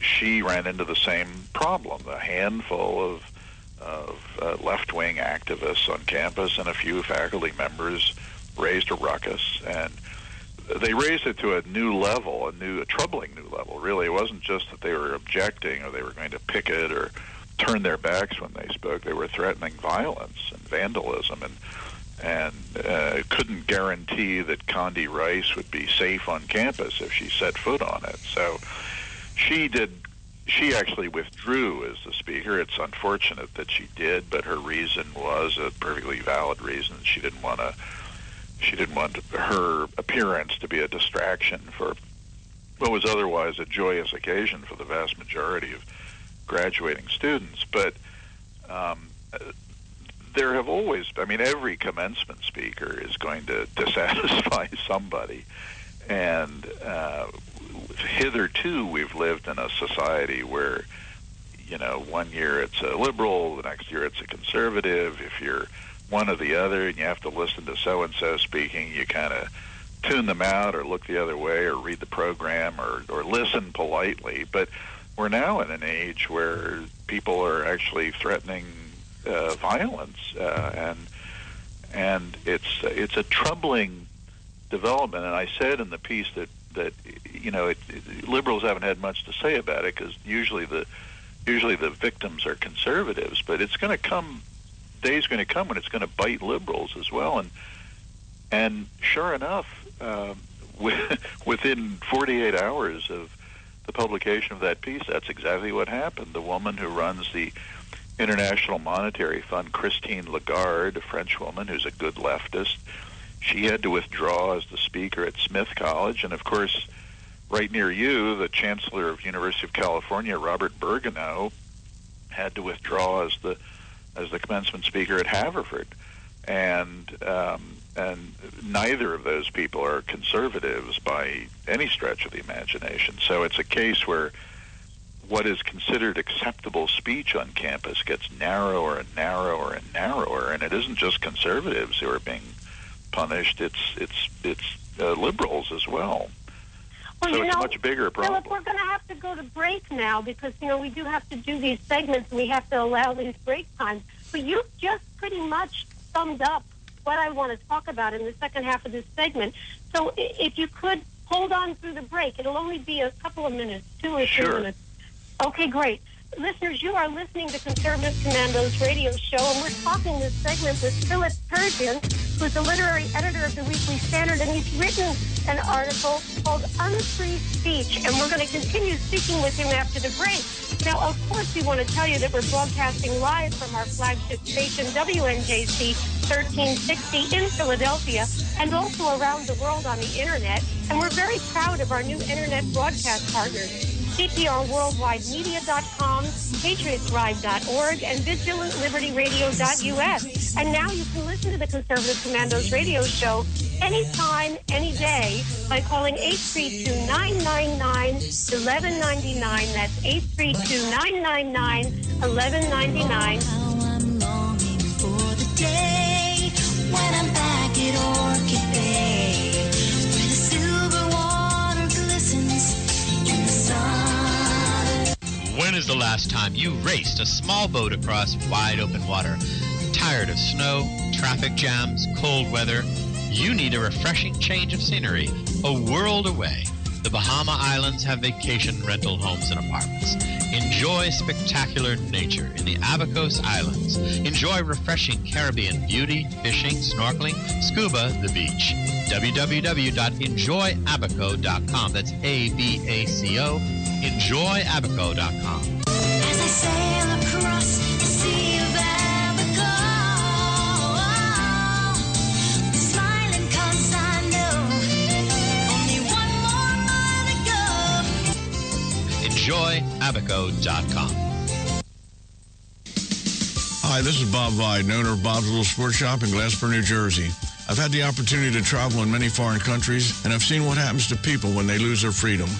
she ran into the same problem. A handful of left-wing activists on campus and a few faculty members raised a ruckus, and they raised it to a new level, a troubling new level, really. It wasn't just that they were objecting or they were going to picket or turn their backs when they spoke. They were threatening violence and vandalism, and couldn't guarantee that Condi Rice would be safe on campus if she set foot on it. So she actually withdrew as the speaker. It's unfortunate that she did, but her reason was a perfectly valid reason. She didn't want her appearance to be a distraction for what was otherwise a joyous occasion for the vast majority of graduating students. But there have always, every commencement speaker is going to dissatisfy somebody. And hitherto, we've lived in a society where, 1 year it's a liberal, the next year it's a conservative. If you're one or the other and you have to listen to so-and-so speaking, you kind of tune them out or look the other way or read the program or listen politely. But we're now in an age where people are actually threatening violence, and it's a troubling development. And I said in the piece that liberals haven't had much to say about it because usually the victims are conservatives, but it's going to come. Day's going to come when it's going to bite liberals as well, and sure enough, within 48 hours of the publication of that piece, that's exactly what happened. The woman who runs the International Monetary Fund, Christine Lagarde, a French woman who's a good leftist, she had to withdraw as the speaker at Smith College. And of course, right near you, the Chancellor of University of California, Robert Bergano, had to withdraw as the commencement speaker at Haverford. And neither of those people are conservatives by any stretch of the imagination. So it's a case where what is considered acceptable speech on campus gets narrower and narrower and narrower, and it isn't just conservatives who are being punished; it's liberals as well. Well, so it's a much bigger problem. Philip, we're going to have to go to break now because we do have to do these segments and we have to allow these break times. But you've just pretty much summed up what I want to talk about in the second half of this segment. So if you could hold on through the break, it'll only be a couple of minutes, 2 or 3 minutes. Okay, great. Listeners, you are listening to Conservative Commandos radio show, and we're talking this segment with Philip Turgeon, who's the literary editor of the Weekly Standard, and he's written an article called Unfree Speech, and we're going to continue speaking with him after the break. Now, of course, we want to tell you that we're broadcasting live from our flagship station, WNJC 1360 in Philadelphia, and also around the world on the Internet, and we're very proud of our new Internet broadcast partners. CPRWorldwideMedia.com, PatriotDrive.org, and VigilantLibertyRadio.us. And now you can listen to the Conservative Commandos radio show anytime, any day by calling 832-999-1199. That's 832-999-1199. How I'm longing for the day when I'm back at Orchid Bay. last time you raced a small boat across wide open water? Tired of snow, traffic jams, cold weather? You need a refreshing change of scenery, a world away. The Bahama Islands have vacation rental homes and apartments. Enjoy spectacular nature in the Abacos Islands. Enjoy refreshing Caribbean beauty, fishing, snorkeling, scuba, the beach. www.enjoyabaco.com. That's ABACO. Enjoyabaco.com. As I sail across the sea of Abaco, smiling 'cause I know only one more mile to go. Enjoyabaco.com. Hi, this is Bob Vide, owner of Bob's Little Sports Shop in Glasper, New Jersey. I've had the opportunity to travel in many foreign countries, and I've seen what happens to people when they lose their freedom.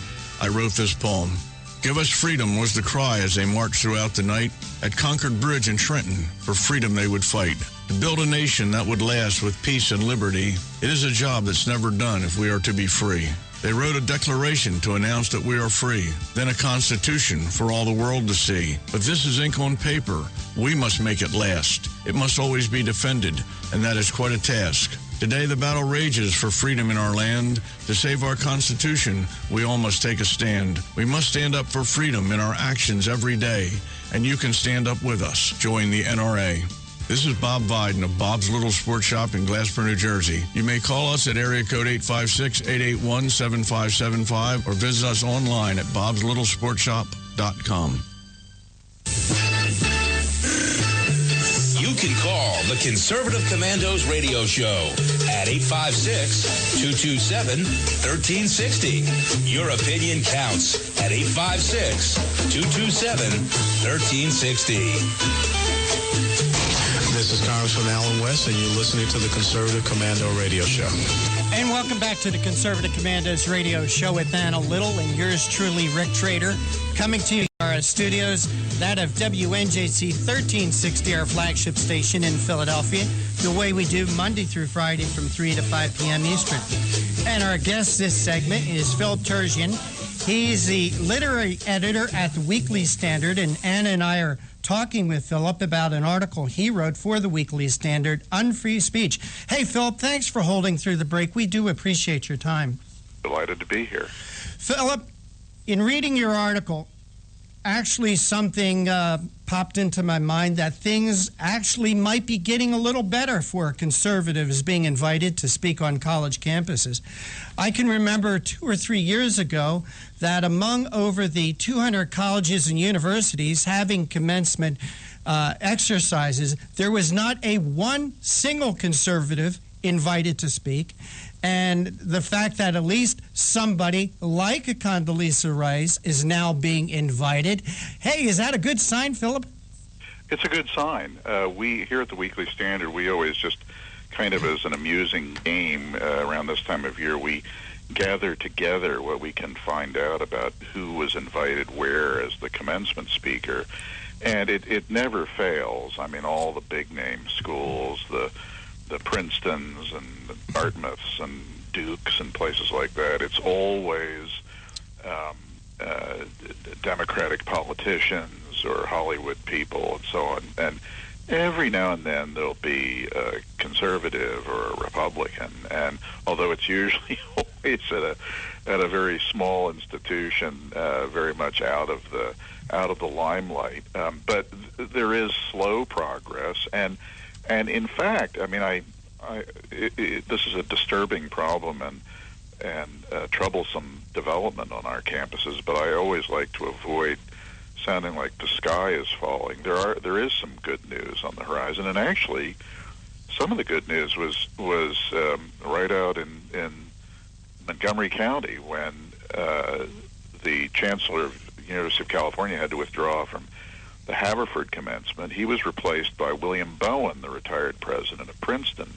I wrote this poem. Give us freedom was the cry as they marched throughout the night. At Concord Bridge in Trenton, for freedom they would fight. To build a nation that would last with peace and liberty, it is a job that's never done if we are to be free. They wrote a declaration to announce that we are free, then a constitution for all the world to see. But this is ink on paper. We must make it last. It must always be defended, and that is quite a task. Today the battle rages for freedom in our land. To save our Constitution, we all must take a stand. We must stand up for freedom in our actions every day, and you can stand up with us. Join the NRA. This is Bob Viden of Bob's Little Sports Shop in Glasper, New Jersey. You may call us at area code 856-881-7575 or visit us online at bobslittle.sportshop.com. You can call the Conservative Commandos radio show at 856-227-1360. Your opinion counts at 856-227-1360. This is Congressman Alan West, and you're listening to the Conservative Commando Radio Show. And welcome back to the Conservative Commandos Radio Show with Anna Little and yours truly, Rick Trader, coming to you from our studios, that of WNJC 1360, our flagship station in Philadelphia, the way we do Monday through Friday from 3 to 5 p.m. Eastern. And our guest this segment is Philip Terzian. He's the literary editor at the Weekly Standard, and Anna and I are talking with Philip about an article he wrote for the Weekly Standard, Unfree Speech. Hey, Philip, thanks for holding through the break. We do appreciate your time. Delighted to be here. Philip, in reading your article, actually something popped into my mind that things actually might be getting a little better for conservatives being invited to speak on college campuses. I can remember 2 or 3 years ago that among over the 200 colleges and universities having commencement exercises, there was not a one single conservative invited to speak. And the fact that at least somebody like a Condoleezza Rice is now being invited. Hey, is that a good sign, Philip? It's a good sign. We here at the Weekly Standard, we always just kind of as an amusing game around this time of year, we gather together what we can find out about who was invited where as the commencement speaker. And it never fails. I mean, all the big-name schools, the Princetons and the Dartmouths and Dukes and places like that, it's always Democratic politicians or Hollywood people and so on. And every now and then there'll be a conservative or a Republican, and although it's usually always at a very small institution, very much out of the limelight, but there is slow progress, and in fact, I mean, this is a disturbing problem and troublesome development on our campuses, but I always like to avoid sounding like the sky is falling. There is some good news on the horizon, and actually, some of the good news was right out in Montgomery County when the Chancellor of the University of California had to withdraw from the Haverford commencement. He was replaced by William Bowen, the retired president of Princeton,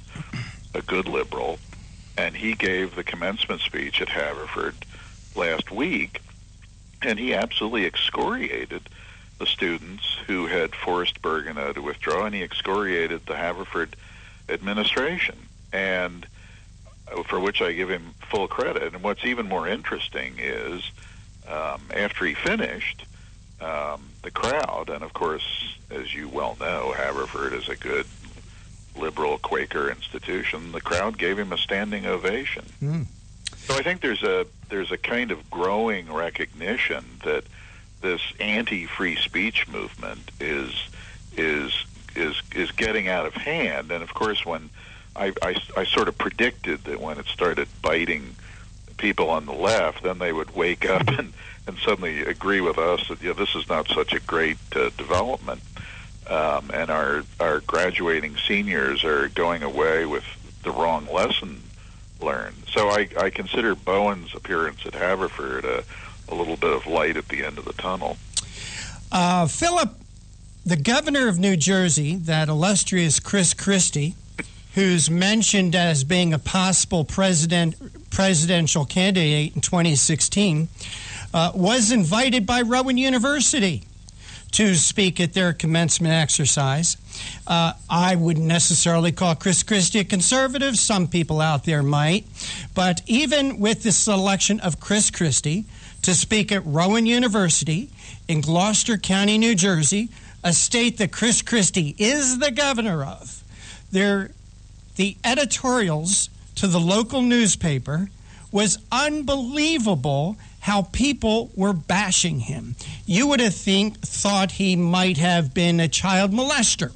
a good liberal, and he gave the commencement speech at Haverford last week, and he absolutely excoriated the students who had forced Bergeno to withdraw, and he excoriated the Haverford administration, and for which I give him full credit. And what's even more interesting is after he finished, the crowd. And of course, as you well know, Haverford is a good liberal Quaker institution. The crowd gave him a standing ovation. So I think there's a kind of growing recognition that this anti-free speech movement is getting out of hand. And of course, when I sort of predicted that when it started biting people on the left, then they would wake up and suddenly agree with us that this is not such a great development, and our graduating seniors are going away with the wrong lesson learned. So I consider Bowen's appearance at Haverford a little bit of light at the end of the tunnel. Philip, the governor of New Jersey, that illustrious Chris Christie, who's mentioned as being a possible presidential candidate in 2016, was invited by Rowan University to speak at their commencement exercise. I wouldn't necessarily call Chris Christie a conservative. Some people out there might. But even with the selection of Chris Christie to speak at Rowan University in Gloucester County, New Jersey, a state that Chris Christie is the governor of, the editorials to the local newspaper was unbelievable how people were bashing him. You would have thought he might have been a child molester.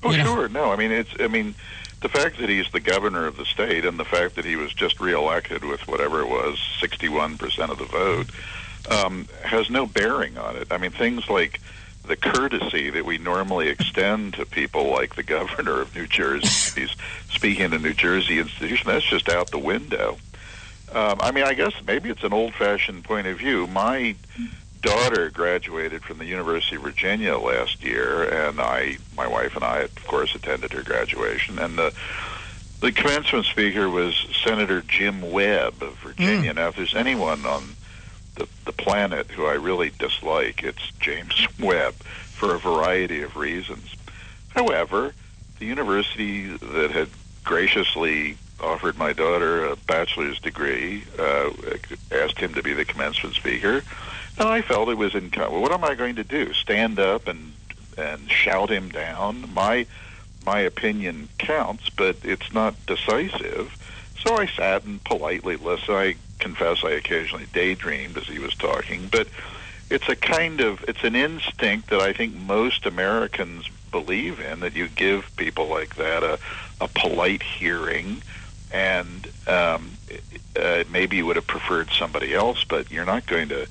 Oh, sure. No, I mean, the fact that he's the governor of the state and the fact that he was just reelected with whatever it was, 61% of the vote, has no bearing on it. I mean, things like the courtesy that we normally extend to people like the governor of New Jersey, he's speaking at a New Jersey institution, that's just out the window. I mean, I guess maybe it's an old-fashioned point of view. My daughter graduated from the University of Virginia last year, and my wife and I, of course, attended her graduation. And the commencement speaker was Senator Jim Webb of Virginia. Now, if there's anyone on the planet who I really dislike, it's James Webb, for a variety of reasons. However, the university that had graciously offered my daughter a bachelor's degree asked him to be the commencement speaker, and I felt it was what am I going to do? Stand up and shout him down? My opinion counts, but it's not decisive. So I sat and politely listened. I confess I occasionally daydreamed as he was talking, but it's an instinct that I think most Americans believe in, that you give people like that a polite hearing, and maybe you would have preferred somebody else, but you're not going to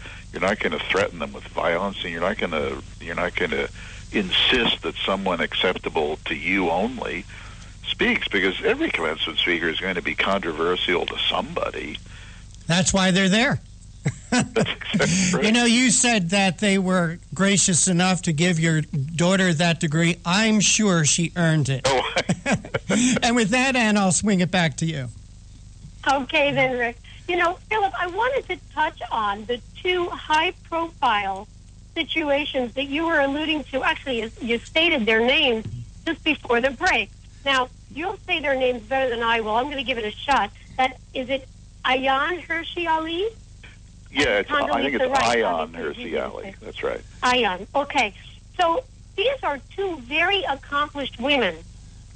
threaten them with violence, and you're not going to insist that someone acceptable to you only speaks, because every commencement speaker is going to be controversial to somebody. That's why they're there. That's exactly right. You know, you said that they were gracious enough to give your daughter that degree. I'm sure she earned it. Oh. And with that, Ann, I'll swing it back to you. Okay, then, Rick. You know, Philip, I wanted to touch on the two high-profile situations that you were alluding to. Actually, you stated their names just before the break. Now, you'll say their names better than I will. I'm going to give it a shot. Is it Ayaan Hirsi Ali? Yeah, I think it's Ayaan Hirsi Ali. That's right. Ayaan. Okay. So these are two very accomplished women.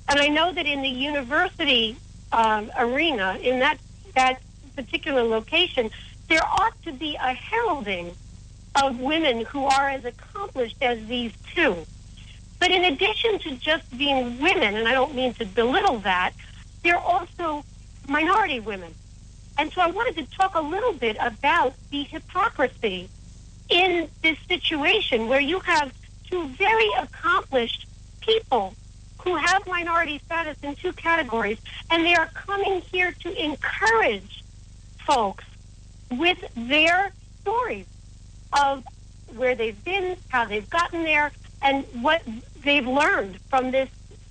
And I know that in the university arena, in that particular location, there ought to be a heralding of women who are as accomplished as these two. But in addition to just being women, and I don't mean to belittle that, they're also minority women. And so I wanted to talk a little bit about the hypocrisy in this situation where you have two very accomplished people who have minority status in two categories, and they are coming here to encourage folks with their stories of where they've been, how they've gotten there, and what they've learned from this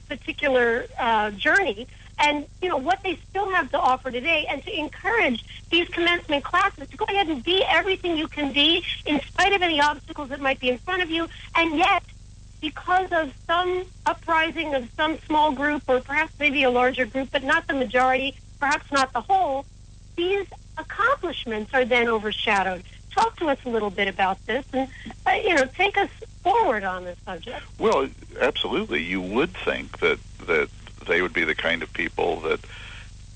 particular journey, and, you know, what they still have to offer today, and to encourage these commencement classes to go ahead and be everything you can be in spite of any obstacles that might be in front of you. And yet, because of some uprising of some small group, or perhaps maybe a larger group, but not the majority, perhaps not the whole, these accomplishments are then overshadowed. talk to us a little bit about this and, take us forward on this subject. Well, absolutely. You would think that they would be the kind of people that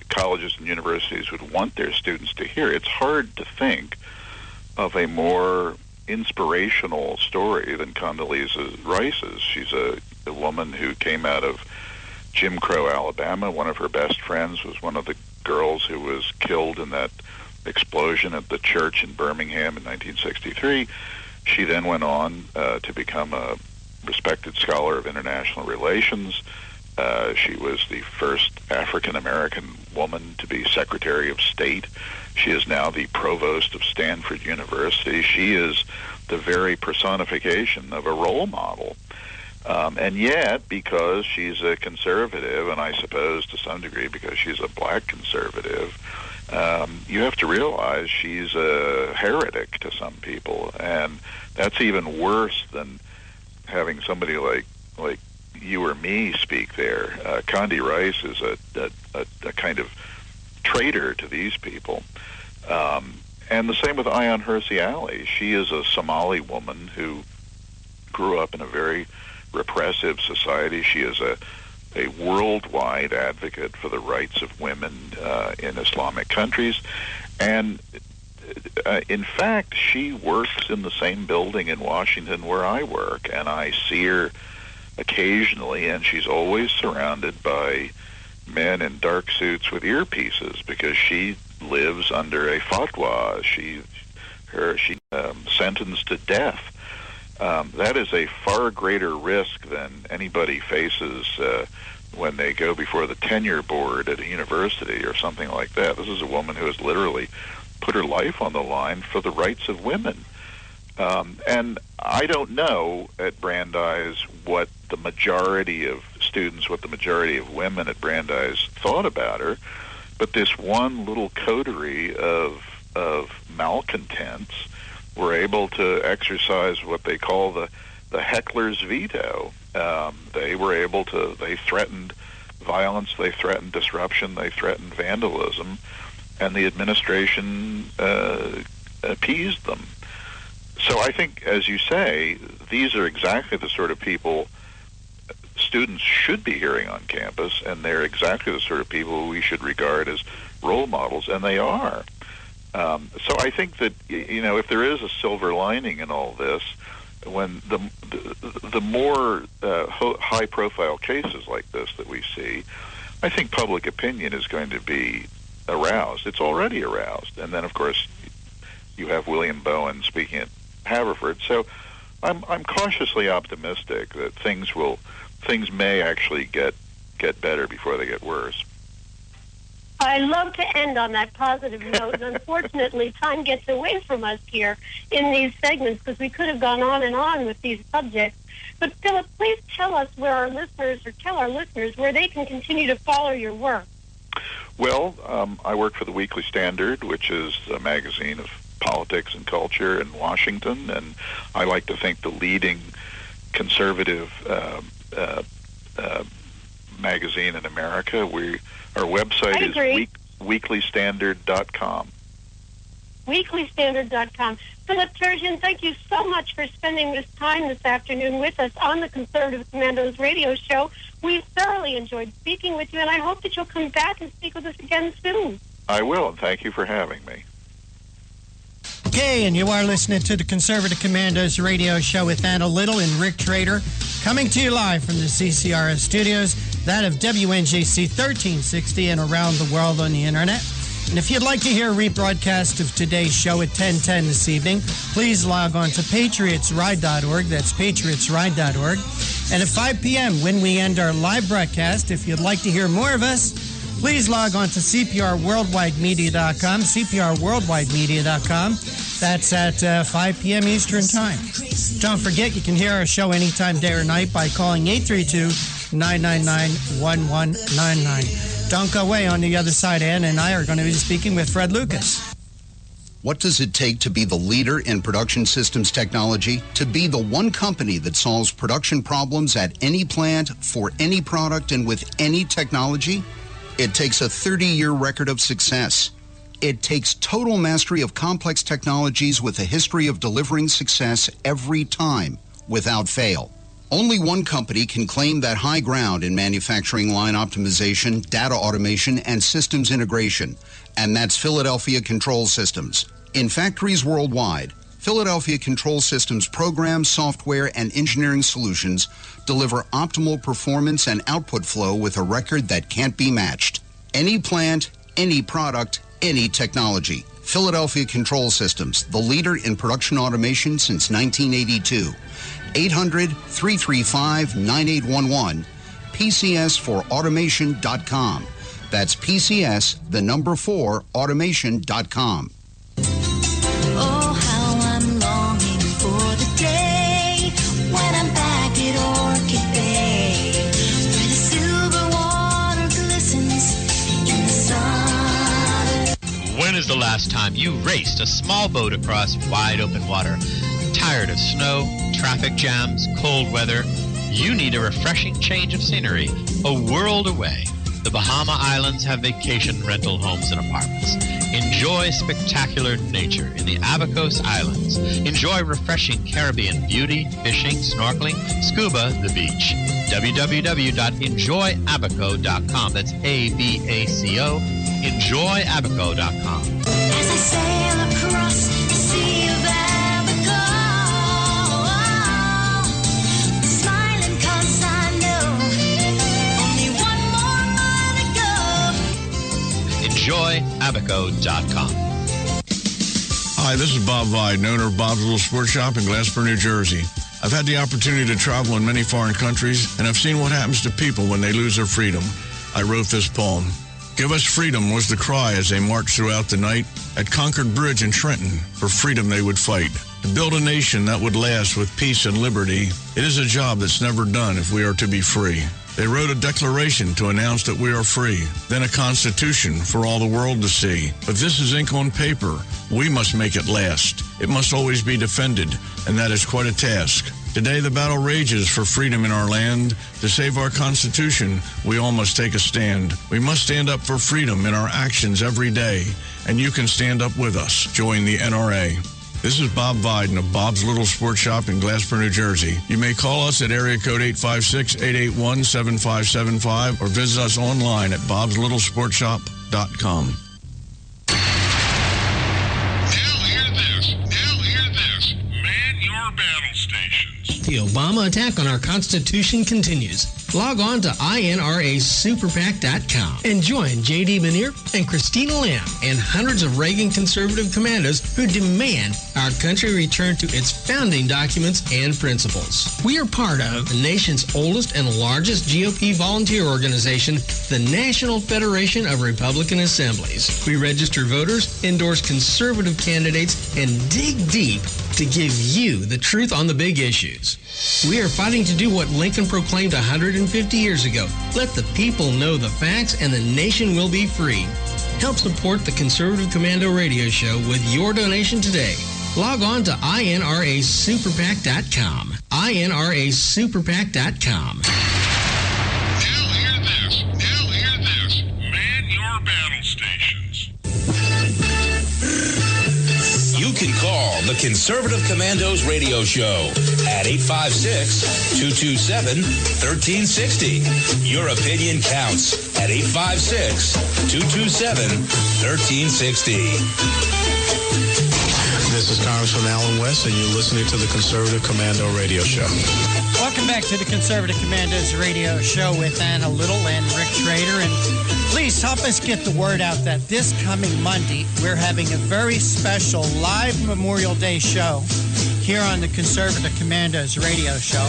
colleges and universities would want their students to hear. It's hard to think of a more inspirational story than Condoleezza Rice's. She's a woman who came out of Jim Crow, Alabama. One of her best friends was one of the girls who was killed in that explosion at the church in Birmingham in 1963. She then went on to become a respected scholar of international relations. She was the first African-American woman to be Secretary of State. She is now the provost of Stanford University. She is the very personification of a role model. And yet, because she's a conservative, and I suppose to some degree because she's a black conservative, you have to realize she's a heretic to some people. And that's even worse than having somebody like you or me speak there. Condi Rice is a kind of traitor to these people. And the same with Ayaan Hirsi Ali. She is a Somali woman who grew up in a very repressive society. She is a worldwide advocate for the rights of women in Islamic countries. And in fact, she works in the same building in Washington where I work, and I see her occasionally, and she's always surrounded by men in dark suits with earpieces because she lives under a fatwa. She's sentenced to death. That is a far greater risk than anybody faces when they go before the tenure board at a university or something like that. This is a woman who has literally put her life on the line for the rights of women. And I don't know at Brandeis what the majority of students, what the majority of women at Brandeis thought about her, but this one little coterie of malcontents were able to exercise what they call the heckler's veto. They threatened violence, they threatened disruption, they threatened vandalism, and the administration appeased them. So I think, as you say, these are exactly the sort of people students should be hearing on campus, and they're exactly the sort of people we should regard as role models, and they are. So I think that, if there is a silver lining in all this, when the more high-profile cases like this that we see, I think public opinion is going to be aroused. It's already aroused. And then, of course, you have William Bowen speaking at Haverford. So I'm cautiously optimistic that things may actually get better before they get worse. I love to end on that positive note, and unfortunately, time gets away from us here in these segments because we could have gone on and on with these subjects. But Philip, please tell us tell our listeners where they can continue to follow your work. Well, I work for the Weekly Standard, which is a magazine of politics and culture in Washington, and I like to think the leading conservative magazine in America. Our website is weeklystandard.com. Weeklystandard.com. Philip Terzian, thank you so much for spending this time this afternoon with us on the Conservative Commandos radio show. We thoroughly enjoyed speaking with you, and I hope that you'll come back and speak with us again soon. I will, and thank you for having me. Okay, and you are listening to the Conservative Commandos radio show with Anna Little and Rick Trader, coming to you live from the CCRS studios, that of WNJC 1360 and around the world on the internet. And if you'd like to hear a rebroadcast of today's show at 10:10 this evening, please log on to patriotsride.org. That's patriotsride.org. And at 5 p.m., when we end our live broadcast, if you'd like to hear more of us, please log on to CPRWorldwideMedia.com, CPRWorldwideMedia.com. That's at 5 p.m. Eastern Time. Don't forget, you can hear our show anytime, day or night, by calling 832-999-1199. Don't go away. On the other side, Ann and I are going to be speaking with Fred Lucas. What does it take to be the leader in production systems technology? To be the one company that solves production problems at any plant, for any product, and with any technology? It takes a 30-year record of success. It takes total mastery of complex technologies with a history of delivering success every time, without fail. Only one company can claim that high ground in manufacturing line optimization, data automation, and systems integration, and that's Philadelphia Control Systems. In factories worldwide, Philadelphia Control Systems programs, software, and engineering solutions deliver optimal performance and output flow with a record that can't be matched. Any plant, any product, any technology. Philadelphia Control Systems, the leader in production automation since 1982. 800-335-9811, PCS4automation.com. That's PCS, the number 4, automation.com. Oh, how I'm longing for the day when I'm back at Orchid Bay, where the silver water glistens in the sun. When is the last time you raced a small boat across wide open water? Tired of snow, traffic jams, cold weather? You need a refreshing change of scenery, a world away. The Bahama Islands have vacation rental homes and apartments. Enjoy spectacular nature in the Abacos Islands. Enjoy refreshing Caribbean beauty, fishing, snorkeling, scuba, the beach. www.enjoyabaco.com. That's ABACO. Enjoyabaco.com. As I sail across the sea of Abaco, the smiling 'cause I know only one more mile to go. Enjoyabaco.com. Hi, this is Bob Viden, owner of Bob's Little Sports Shop in Glasper, New Jersey. I've had the opportunity to travel in many foreign countries, and I've seen what happens to people when they lose their freedom. I wrote this poem. Give us freedom was the cry as they marched throughout the night. At Concord Bridge in Trenton, for freedom they would fight. To build a nation that would last with peace and liberty, it is a job that's never done if we are to be free. They wrote a declaration to announce that we are free, then a constitution for all the world to see. But this is ink on paper. We must make it last. It must always be defended, and that is quite a task. Today, the battle rages for freedom in our land. To save our Constitution, we all must take a stand. We must stand up for freedom in our actions every day, and you can stand up with us. Join the NRA. This is Bob Viden of Bob's Little Sports Shop in Glasper, New Jersey. You may call us at area code 856-881-7575 or visit us online at bobslittlesportshop.com. The Obama attack on our Constitution continues. Log on to INRASuperPAC.com and join J.D. Manier and Christina Lamb and hundreds of Reagan conservative commandos who demand our country return to its founding documents and principles. We are part of the nation's oldest and largest GOP volunteer organization, the National Federation of Republican Assemblies. We register voters, endorse conservative candidates, and dig deep to give you the truth on the big issues. We are fighting to do what Lincoln proclaimed 150 years ago. Let the people know the facts and the nation will be free. Help support the Conservative Commando Radio Show with your donation today. Log on to INRASuperPAC.com. INRASuperPAC.com. Now hear this. Man your battle stations. You can call the Conservative Commandos Radio Show at 856-227-1360. Your opinion counts at 856-227-1360. This is Congressman Alan West, and you're listening to the Conservative Commando Radio Show. Welcome back to the Conservative Commandos Radio Show with Anna Little and Rick Trader. And please help us get the word out that this coming Monday, we're having a very special live Memorial Day show here on the Conservative Commandos Radio Show.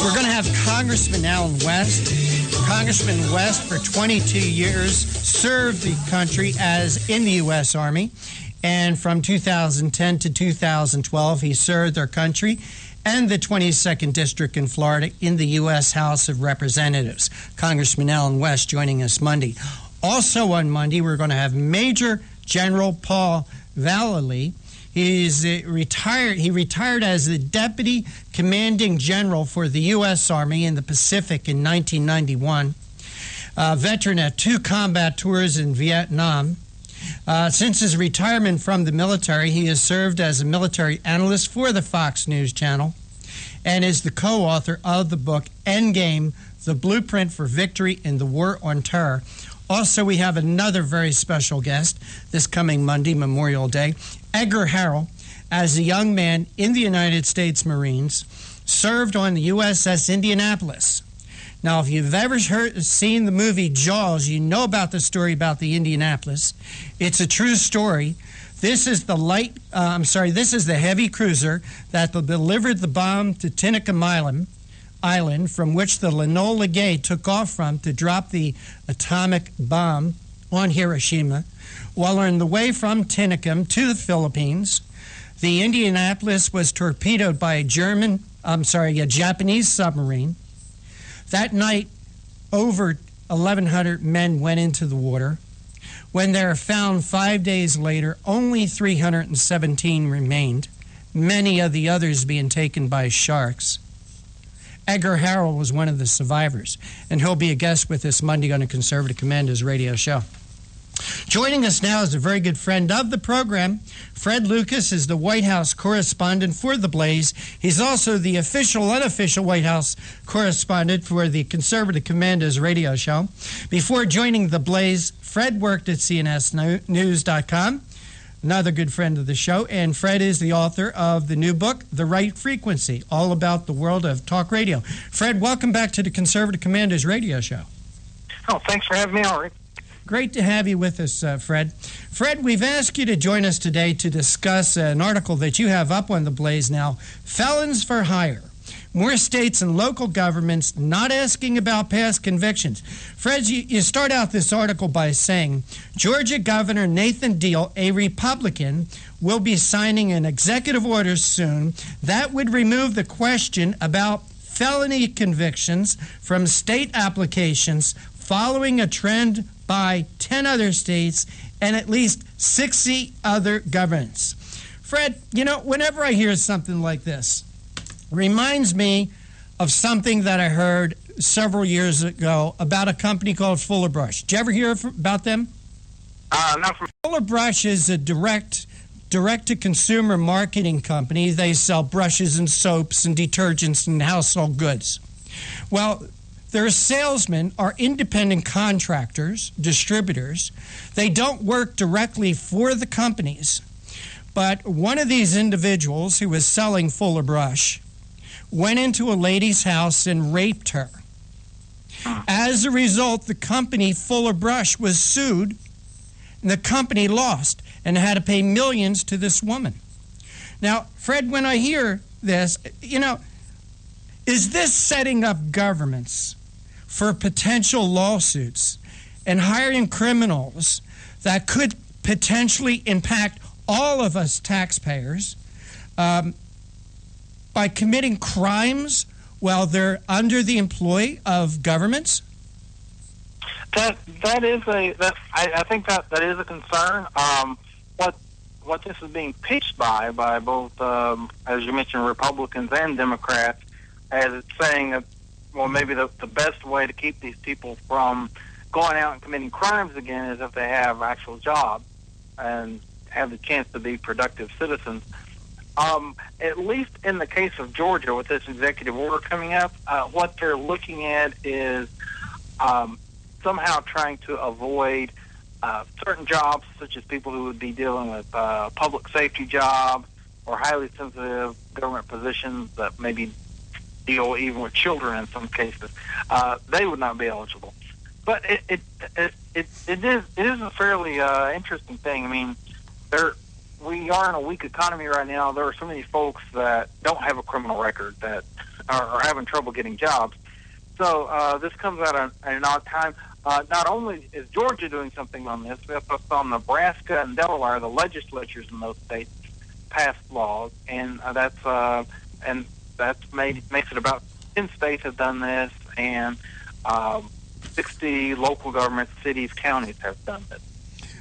We're going to have Congressman Alan West. Congressman West, for 22 years, served the country as in the U.S. Army. And from 2010 to 2012, he served our country and the 22nd District in Florida in the U.S. House of Representatives. Congressman Alan West joining us Monday. Also on Monday, we're going to have Major General Paul Vallely. He's retired. He retired as the Deputy Commanding General for the U.S. Army in the Pacific in 1991. Veteran at 2 combat tours in Vietnam. Since his retirement from the military, he has served as a military analyst for the Fox News Channel and is the co-author of the book Endgame, The Blueprint for Victory in the War on Terror. Also, we have another very special guest this coming Monday, Memorial Day. Edgar Harrell, as a young man in the United States Marines, served on the USS Indianapolis. Now, if you've ever seen the movie Jaws, you know about the story about the Indianapolis. It's a true story. This is the this is the heavy cruiser that delivered the bomb to Tinicum Island, from which the Enola Gay took off from to drop the atomic bomb on Hiroshima. While on the way from Tinicum to the Philippines, the Indianapolis was torpedoed by a Japanese submarine. That night, over 1,100 men went into the water. When they were found 5 days later, only 317 remained, many of the others being taken by sharks. Edgar Harrell was one of the survivors, and he'll be a guest with us Monday on the Conservative Commandos radio show. Joining us now is a very good friend of the program. Fred Lucas is the White House correspondent for The Blaze. He's also the unofficial White House correspondent for the Conservative Commandos radio show. Before joining The Blaze, Fred worked at CNSnews.com, another good friend of the show, and Fred is the author of the new book, The Right Frequency, all about the world of talk radio. Fred, welcome back to the Conservative Commandos radio show. Oh, thanks for having me on, Rick. Great to have you with us, Fred. Fred, we've asked you to join us today to discuss an article that you have up on The Blaze now, Felons for Hire. More states and local governments not asking about past convictions. Fred, you start out this article by saying, Georgia Governor Nathan Deal, a Republican, will be signing an executive order soon that would remove the question about felony convictions from state applications following a trend by 10 other states and at least 60 other governments. Fred, whenever I hear something like this, it reminds me of something that I heard several years ago about a company called Fuller Brush. Did you ever hear about them? Not from Fuller Brush is a direct-to-consumer marketing company. They sell brushes and soaps and detergents and household goods. Well, their salesmen are independent contractors, distributors. They don't work directly for the companies. But one of these individuals who was selling Fuller Brush went into a lady's house and raped her. As a result, the company Fuller Brush was sued, and the company lost and had to pay millions to this woman. Now, Fred, when I hear this, is this setting up governments for potential lawsuits and hiring criminals that could potentially impact all of us taxpayers by committing crimes while they're under the employ of governments? I think that is a concern. What this is being pitched by both, as you mentioned, Republicans and Democrats, as it's saying that, well, maybe the best way to keep these people from going out and committing crimes again is if they have actual jobs and have the chance to be productive citizens. At least in the case of Georgia, with this executive order coming up, what they're looking at is somehow trying to avoid certain jobs, such as people who would be dealing with public safety jobs or highly sensitive government positions that maybe deal even with children in some cases. They would not be eligible. But it is a fairly interesting thing. I mean, we are in a weak economy right now. There are so many folks that don't have a criminal record that are having trouble getting jobs. So this comes at an odd time. Not only is Georgia doing something on this, we also saw Nebraska and Delaware, the legislatures in those states, passed laws, and makes it about 10 states have done this, and 60 local governments, cities, counties have done this.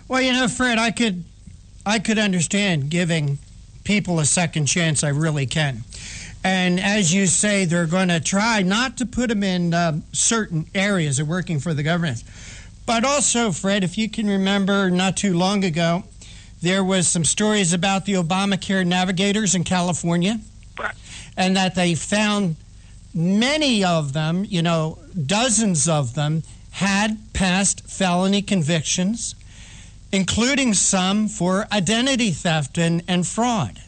Well, Fred, I could understand giving people a second chance. I really can. And as you say, they're going to try not to put them in certain areas of working for the government. But also, Fred, if you can remember not too long ago, there was some stories about the Obamacare navigators in California, Right. and that they found many of them, dozens of them, had past felony convictions, including some for identity theft and fraud.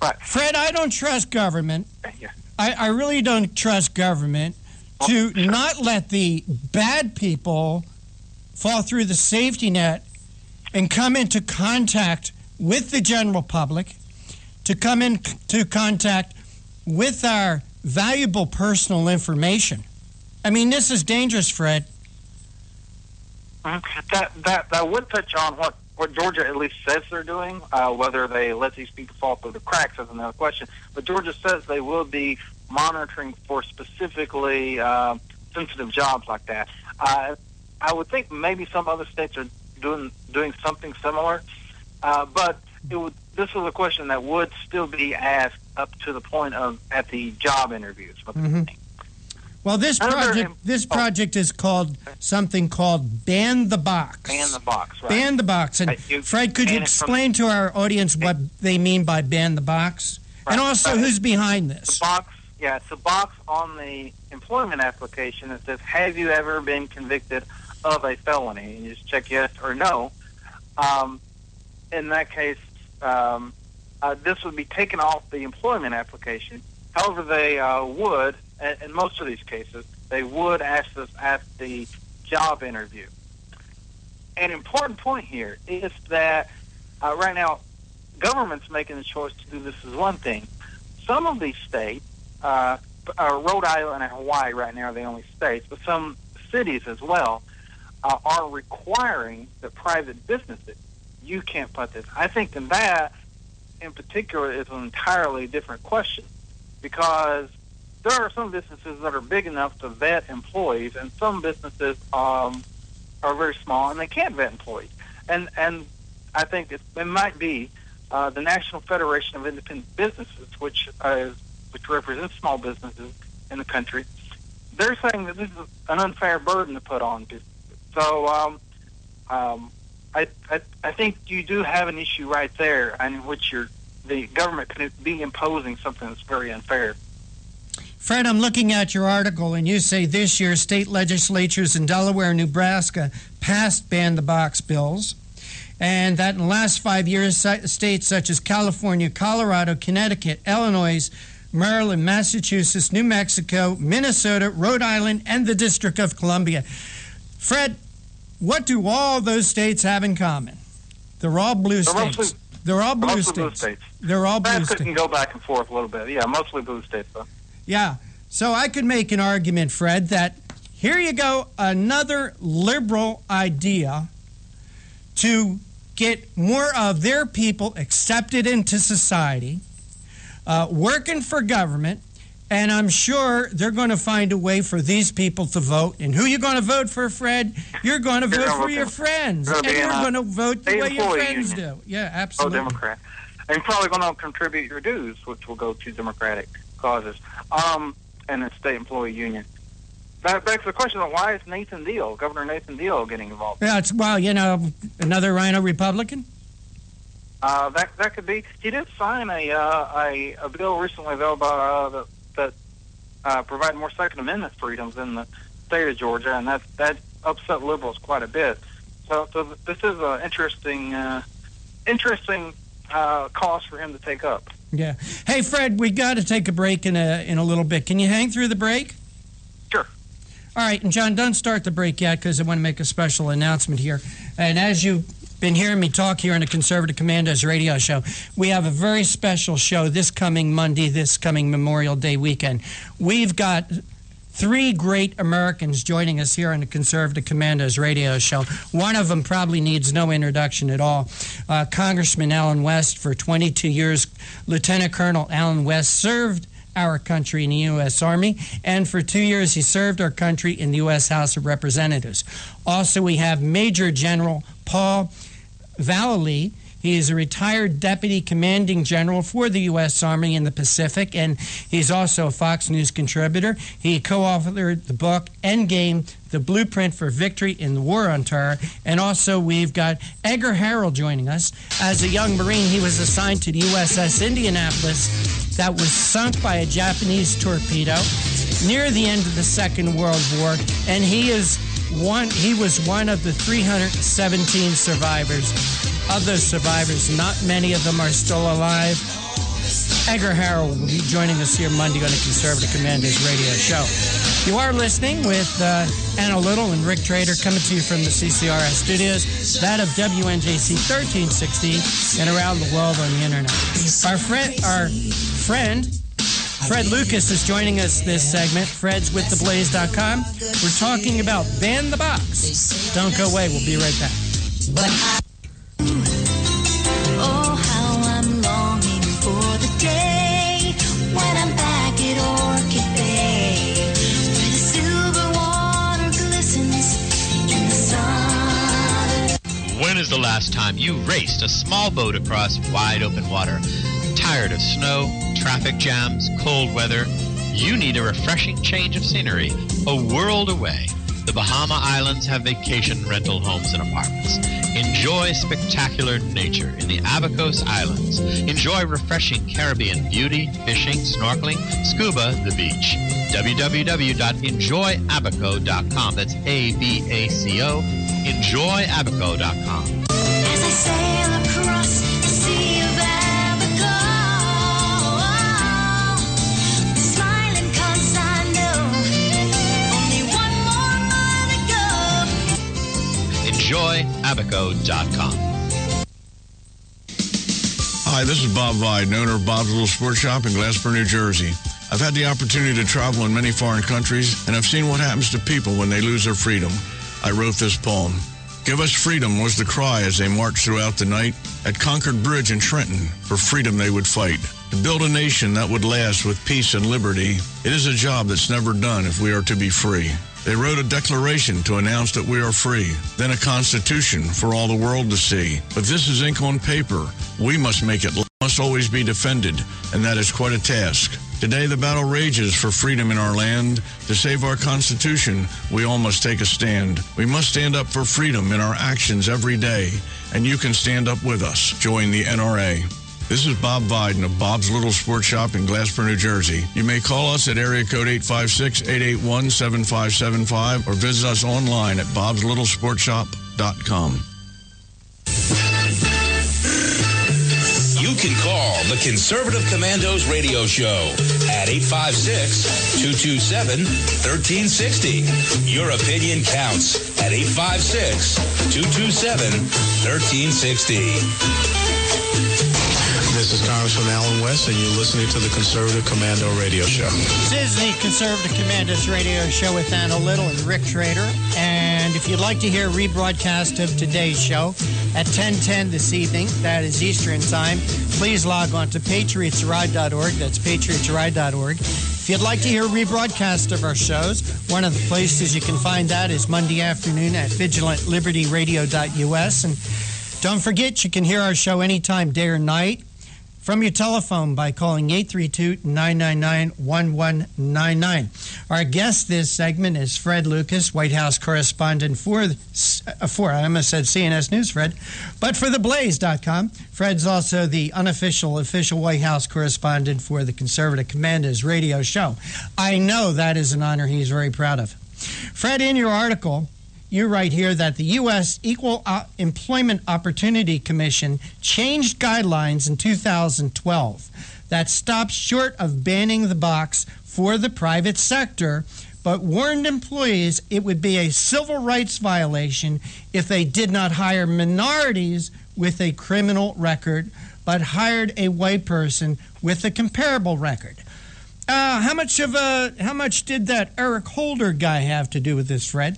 Right. Fred, I don't trust government. Yeah. I really don't trust government to not let the bad people fall through the safety net and come into contact with the general public, to come into contact with our valuable personal information. I mean, this is dangerous, Fred. That would touch on what Georgia at least says they're doing. Whether they let these people fall through the cracks is another question. But Georgia says they will be monitoring for specifically sensitive jobs like that. I would think maybe some other states are doing something similar. But this is a question that would still be asked up to the point of at the job interviews. Well, this project is called something called Ban the Box. Ban the Box, right. Ban the Box. And Fred, could you explain to our audience what they mean by Ban the Box? Right. And also who's behind this? The box, it's a box on the employment application that says, have you ever been convicted of a felony? And you just check yes or no. In that case, this would be taken off the employment application. However, they would, in most of these cases, they would ask us at the job interview. An important point here is that right now, government's making the choice to do this is one thing. Some of these states, Rhode Island and Hawaii right now are the only states, but some cities as well, are requiring the private businesses. You can't put this. I think that in particular is an entirely different question, because there are some businesses that are big enough to vet employees, and some businesses are very small and they can't vet employees. And I think it might be the National Federation of Independent Businesses, which represents small businesses in the country. They're saying that this is an unfair burden to put on businesses. So I think you do have an issue right there in which the government could be imposing something that's very unfair. Fred, I'm looking at your article, and you say this year state legislatures in Delaware and Nebraska passed Ban the Box bills, and that in the last 5 years, states such as California, Colorado, Connecticut, Illinois, Maryland, Massachusetts, New Mexico, Minnesota, Rhode Island, and the District of Columbia. Fred, what do all those states have in common? They're all blue states. They're all blue states. They're all blue states. That can go back and forth a little bit. Yeah, mostly blue states, though. Yeah. So I could make an argument, Fred, that here you go, another liberal idea to get more of their people accepted into society, working for government, and I'm sure they're going to find a way for these people to vote. And who are you going to vote for, Fred? You're going to vote for your friends. And you're going to vote the way your friends do. Yeah, absolutely. Oh, Democrat. And you're probably going to contribute your dues, which will go to Democratic causes, and the state employee union. That begs the question of why is Governor Nathan Deal getting involved? Yeah, it's, another Rhino Republican? That could be. He did sign a bill recently, though, about that provide more Second Amendment freedoms in the state of Georgia, and that upset liberals quite a bit. So this is an interesting cause for him to take up. Yeah. Hey, Fred, we got to take a break in a little bit. Can you hang through the break? Sure. All right, and John, don't start the break yet because I want to make a special announcement here. And as you've been hearing me talk here on the Conservative Commandos radio show, we have a very special show this coming Monday, this coming Memorial Day weekend. We've got 3 great Americans joining us here on the Conservative Commandos radio show. One of them probably needs no introduction at all. Congressman Allen West, for 22 years, Lieutenant Colonel Allen West served our country in the U.S. Army, and for 2 years he served our country in the U.S. House of Representatives. Also, we have Major General Paul Vallely. He is a retired deputy commanding general for the U.S. Army in the Pacific, and he's also a Fox News contributor. He co-authored the book Endgame, The Blueprint for Victory in the War on Terror. And also we've got Edgar Harrell joining us. As a young Marine, he was assigned to the USS Indianapolis that was sunk by a Japanese torpedo near the end of the Second World War, and he was one of the 317 survivors. Of those survivors, not many of them are still alive. Edgar Harrell will be joining us here Monday on the Conservative Commandos radio show. You are listening with Anna Little and Rick Trader coming to you from the CCRS studios, that of WNJC 1360, and around the world on the internet. Our friend Fred Lucas is joining us this segment. Fred's with theblaze.com. We're talking about Ban the Box. Don't go away. We'll be right back. Oh, how I'm longing for the day when I'm back at Orchid Bay, where the silver water glistens in the sun. When is the last time you raced a small boat across wide open water? Tired of snow, traffic jams, cold weather? You need a refreshing change of scenery, a world away. The Bahama Islands have vacation rental homes and apartments. Enjoy spectacular nature in the Abacos Islands. Enjoy refreshing Caribbean beauty, fishing, snorkeling, scuba, the beach. www.enjoyabaco.com. That's ABACO. Enjoyabaco.com. As I sail across the sea of Abaco, smiling 'cause I know only one more mile to go. Enjoyabaco.com. Hi, this is Bob Vide, owner of Bob's Little Sports Shop in Glasper, New Jersey. I've had the opportunity to travel in many foreign countries, and I've seen what happens to people when they lose their freedom. I wrote this poem. Give us freedom was the cry as they marched throughout the night. At Concord Bridge in Trenton, for freedom they would fight. To build a nation that would last with peace and liberty, it is a job that's never done if we are to be free. They wrote a declaration to announce that we are free, then a constitution for all the world to see. But this is ink on paper. We must make it, must always be defended, and that is quite a task. Today the battle rages for freedom in our land. To save our Constitution, we all must take a stand. We must stand up for freedom in our actions every day, and you can stand up with us. Join the NRA. This is Bob Viden of Bob's Little Sports Shop in Glasper, New Jersey. You may call us at area code 856-881-7575 or visit us online at bobslittle.sportshop.com. You can call the Conservative Commandos radio show at 856-227-1360. Your opinion counts at 856-227-1360. This is Congressman Alan West, and you're listening to the Conservative Commando Radio Show. This is the Conservative Commandos Radio Show with Anna Little and Rick Trader. And if you'd like to hear a rebroadcast of today's show at 10:10 this evening, that is Eastern Time, please log on to patriotsride.org. That's patriotsride.org. If you'd like to hear a rebroadcast of our shows, one of the places you can find that is Monday afternoon at vigilantlibertyradio.us. And don't forget, you can hear our show anytime, day or night, from your telephone by calling 832-999-1199. Our guest this segment is Fred Lucas, White House correspondent for I almost said CNS News, Fred, but for theblaze.com. Fred's also the official White House correspondent for the Conservative Commandos radio show. I know that is an honor he's very proud of. Fred, in your article, you write here that the U.S. Equal Employment Opportunity Commission changed guidelines in 2012 that stopped short of banning the box for the private sector, but warned employees it would be a civil rights violation if they did not hire minorities with a criminal record, but hired a white person with a comparable record. How much did that Eric Holder guy have to do with this, Fred?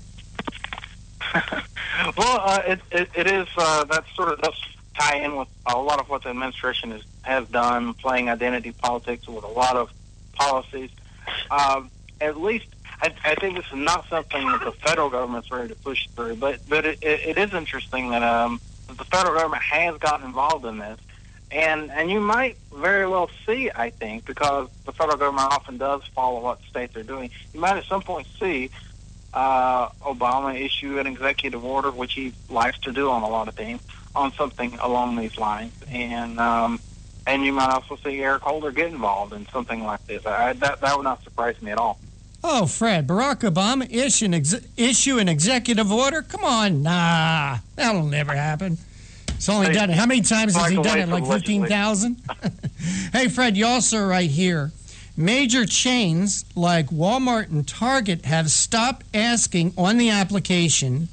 Well, it is that sort of does tie in with a lot of what the administration has done, playing identity politics with a lot of policies. At least, I think this is not something that the federal government's ready to push through. But it is interesting that the federal government has gotten involved in this. And you might very well see, I think, because the federal government often does follow what states are doing, you might at some point see Obama issue an executive order, which he likes to do on a lot of things, on something along these lines. And you might also see Eric Holder get involved in something like this. That would not surprise me at all. Oh, Fred, Barack Obama issue an executive order? Come on, nah, that'll never happen. He's only done it. How many times has he done it? Like 15,000? Hey, Fred, you also right here. Major chains like Walmart and Target have stopped asking on the application,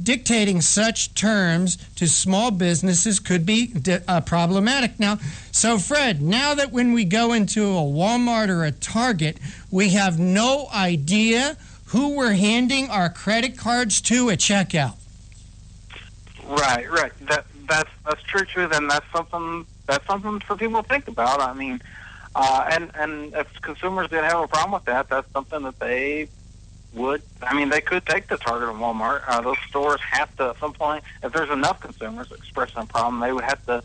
dictating such terms to small businesses could be problematic. Now, so Fred, now that when we go into a Walmart or a Target, we have no idea who we're handing our credit cards to at checkout. Right. That's true. Then that's something for people to think about. I mean, and if consumers didn't have a problem with that, that's something that they would. I mean, they could take to Target and Walmart. Those stores have to, at some point, if there's enough consumers expressing a problem, they would have to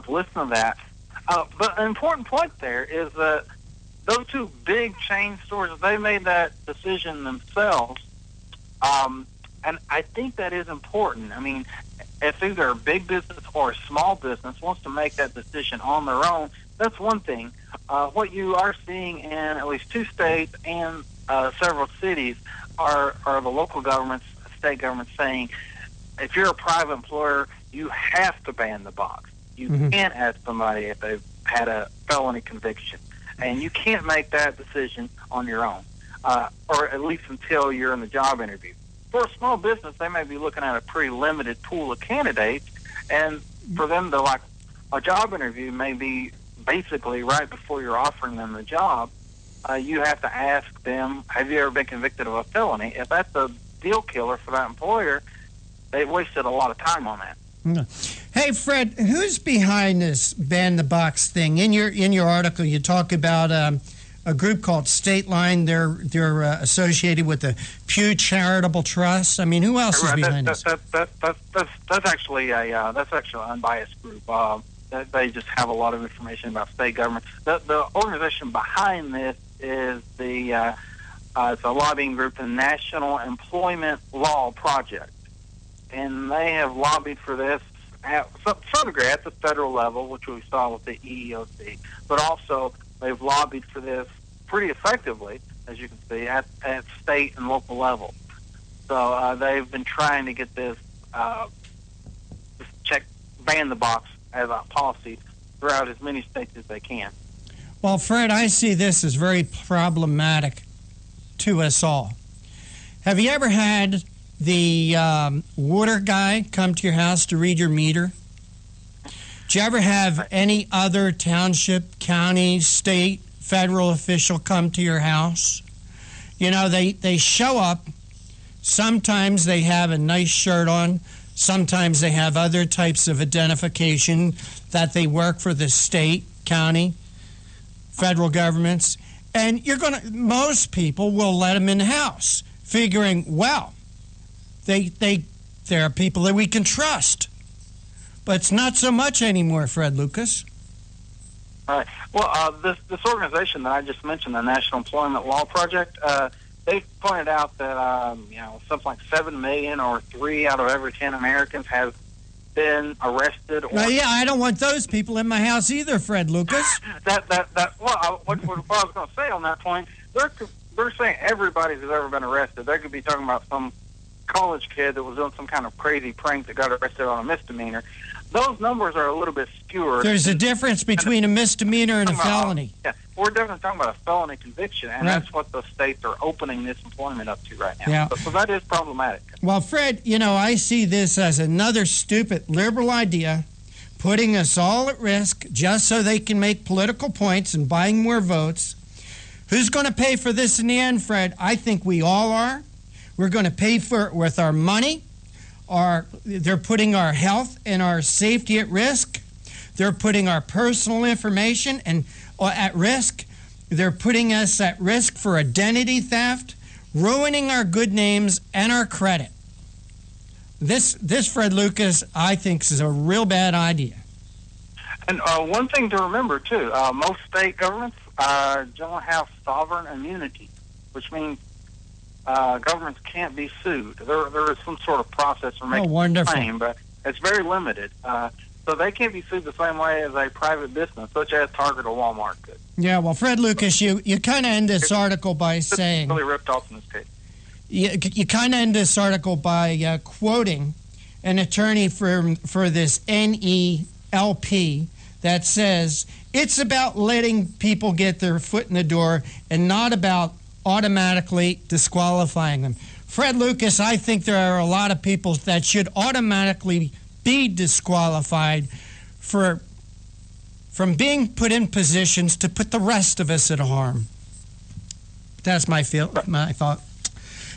listen to that. But an important point there is that those two big chain stores, they made that decision themselves. And I think that is important. I mean, if either a big business or a small business wants to make that decision on their own, that's one thing. What you are seeing in at least 2 states and several cities are the local governments, state governments saying, if you're a private employer, you have to ban the box. You can't ask somebody if they've had a felony conviction. And you can't make that decision on your own, or at least until you're in the job interview. For a small business, they may be looking at a pretty limited pool of candidates, and for them to, like, a job interview may be basically right before you're offering them the job. You have to ask them, have you ever been convicted of a felony? If that's a deal killer for that employer, they've wasted a lot of time on that. Hey, Fred, who's behind this ban the box thing? In your article, you talk about a group called State Line. They're associated with the Pew Charitable Trust. I mean, who else is behind this? That's actually an unbiased group. They just have a lot of information about state government. The organization behind this is it's a lobbying group, the National Employment Law Project, and they have lobbied for this at some degree at the federal level, which we saw with the EEOC, but also they've lobbied for this pretty effectively, as you can see, at state and local level. So they've been trying to get this ban the box as a policy throughout as many states as they can. Well, Fred, I see this as very problematic to us all. Have you ever had the water guy come to your house to read your meter? Did you ever have any other township, county, state, federal official come to your house? You know, they show up. Sometimes they have a nice shirt on. Sometimes they have other types of identification that they work for the state, county, federal governments. And most people will let them in the house, figuring, well, they're people that we can trust. But it's not so much anymore, Fred Lucas. All right. Well, this organization that I just mentioned, the National Employment Law Project, they've pointed out that something like 7 million or 3 out of every 10 Americans have been arrested. Well, yeah, I don't want those people in my house either, Fred Lucas. What I was going to say on that point, they're saying everybody who's ever been arrested. They could be talking about some college kid that was doing some kind of crazy prank that got arrested on a misdemeanor. Those numbers are a little bit skewed. There's a difference between a misdemeanor and a felony. Yeah, we're definitely talking about a felony conviction, and that's what the states are opening this employment up to right now. Yeah. So that is problematic. Well, Fred, I see this as another stupid liberal idea, putting us all at risk just so they can make political points and buying more votes. Who's going to pay for this in the end, Fred? I think we all are. We're going to pay for it with our money. They're putting our health and our safety at risk. They're putting our personal information at risk. They're putting us at risk for identity theft, ruining our good names and our credit. this Fred Lucas, I think, is a real bad idea. And one thing to remember, too, most state governments don't have sovereign immunity, which means governments can't be sued. There is some sort of process for making a claim, but it's very limited. So they can't be sued the same way as a private business, such as Target or Walmart could. Yeah, well, Fred Lucas, you kind of end this article by saying... really ripped off in this case. You kind of end this article by quoting an attorney for this NELP that says, it's about letting people get their foot in the door and not about automatically disqualifying them. Fred Lucas, I think there are a lot of people that should automatically be disqualified from being put in positions to put the rest of us at harm. That's my thought.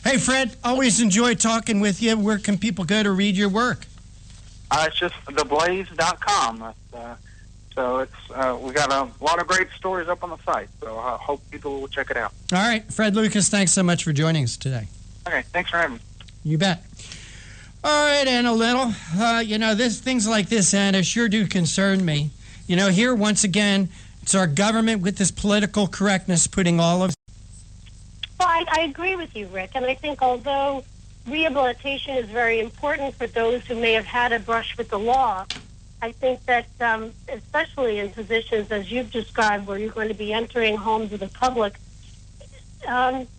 Hey, Fred, always enjoy talking with you. Where can people go to read your work? It's just theblaze.com. So it's we got a lot of great stories up on the site. So I hope people will check it out. All right, Fred Lucas, thanks so much for joining us today. Okay, thanks for having me. You bet. All right, Anna Little. Things like this, Anna, sure do concern me. Here, once again, it's our government with this political correctness putting all of... Well, I agree with you, Rick, and I think although rehabilitation is very important for those who may have had a brush with the law, I think that especially in positions as you've described where you're going to be entering homes of the public,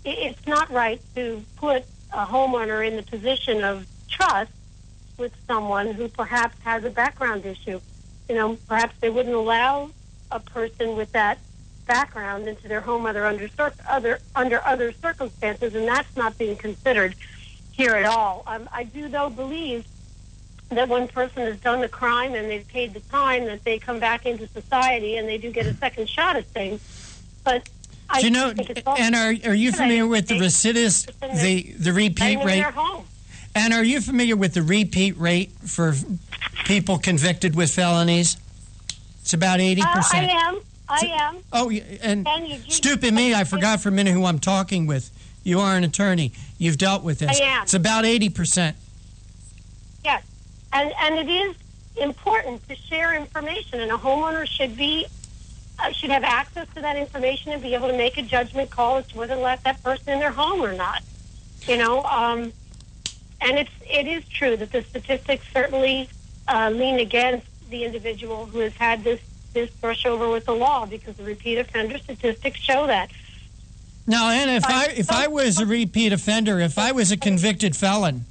it's not right to put a homeowner in the position of trust with someone who perhaps has a background issue. Perhaps they wouldn't allow a person with that background into their home under other circumstances, and that's not being considered here at all. I do, though, believe that when a person has done the crime and they've paid the time, that they come back into society and they do get a second shot at things. But and are you familiar with the recidivist, the repeat rate? And are you familiar with the repeat rate for people convicted with felonies? It's about 80%. I am. Oh, and stupid me, I forgot for a minute who I'm talking with. You are an attorney. You've dealt with this. I am. It's about 80%. Yes. And it is important to share information, and a homeowner should have access to that information and be able to make a judgment call as to whether to let that person in their home or not. And it is true that the statistics certainly lean against the individual who has had this brush over with the law, because the repeat offender statistics show that. Now, Anna, if I was a repeat offender, if I was a convicted felon,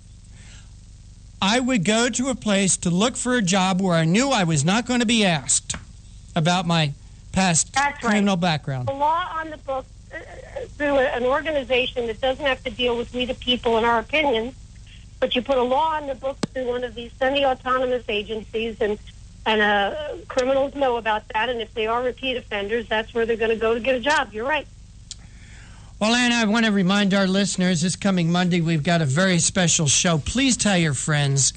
I would go to a place to look for a job where I knew I was not going to be asked about my past criminal background. The law on the books through an organization that doesn't have to deal with we the people and our opinions, but you put a law on the books through one of these semi-autonomous agencies, and criminals know about that, and if they are repeat offenders, that's where they're going to go to get a job. You're right. Well, Anna, I want to remind our listeners, this coming Monday, we've got a very special show. Please tell your friends.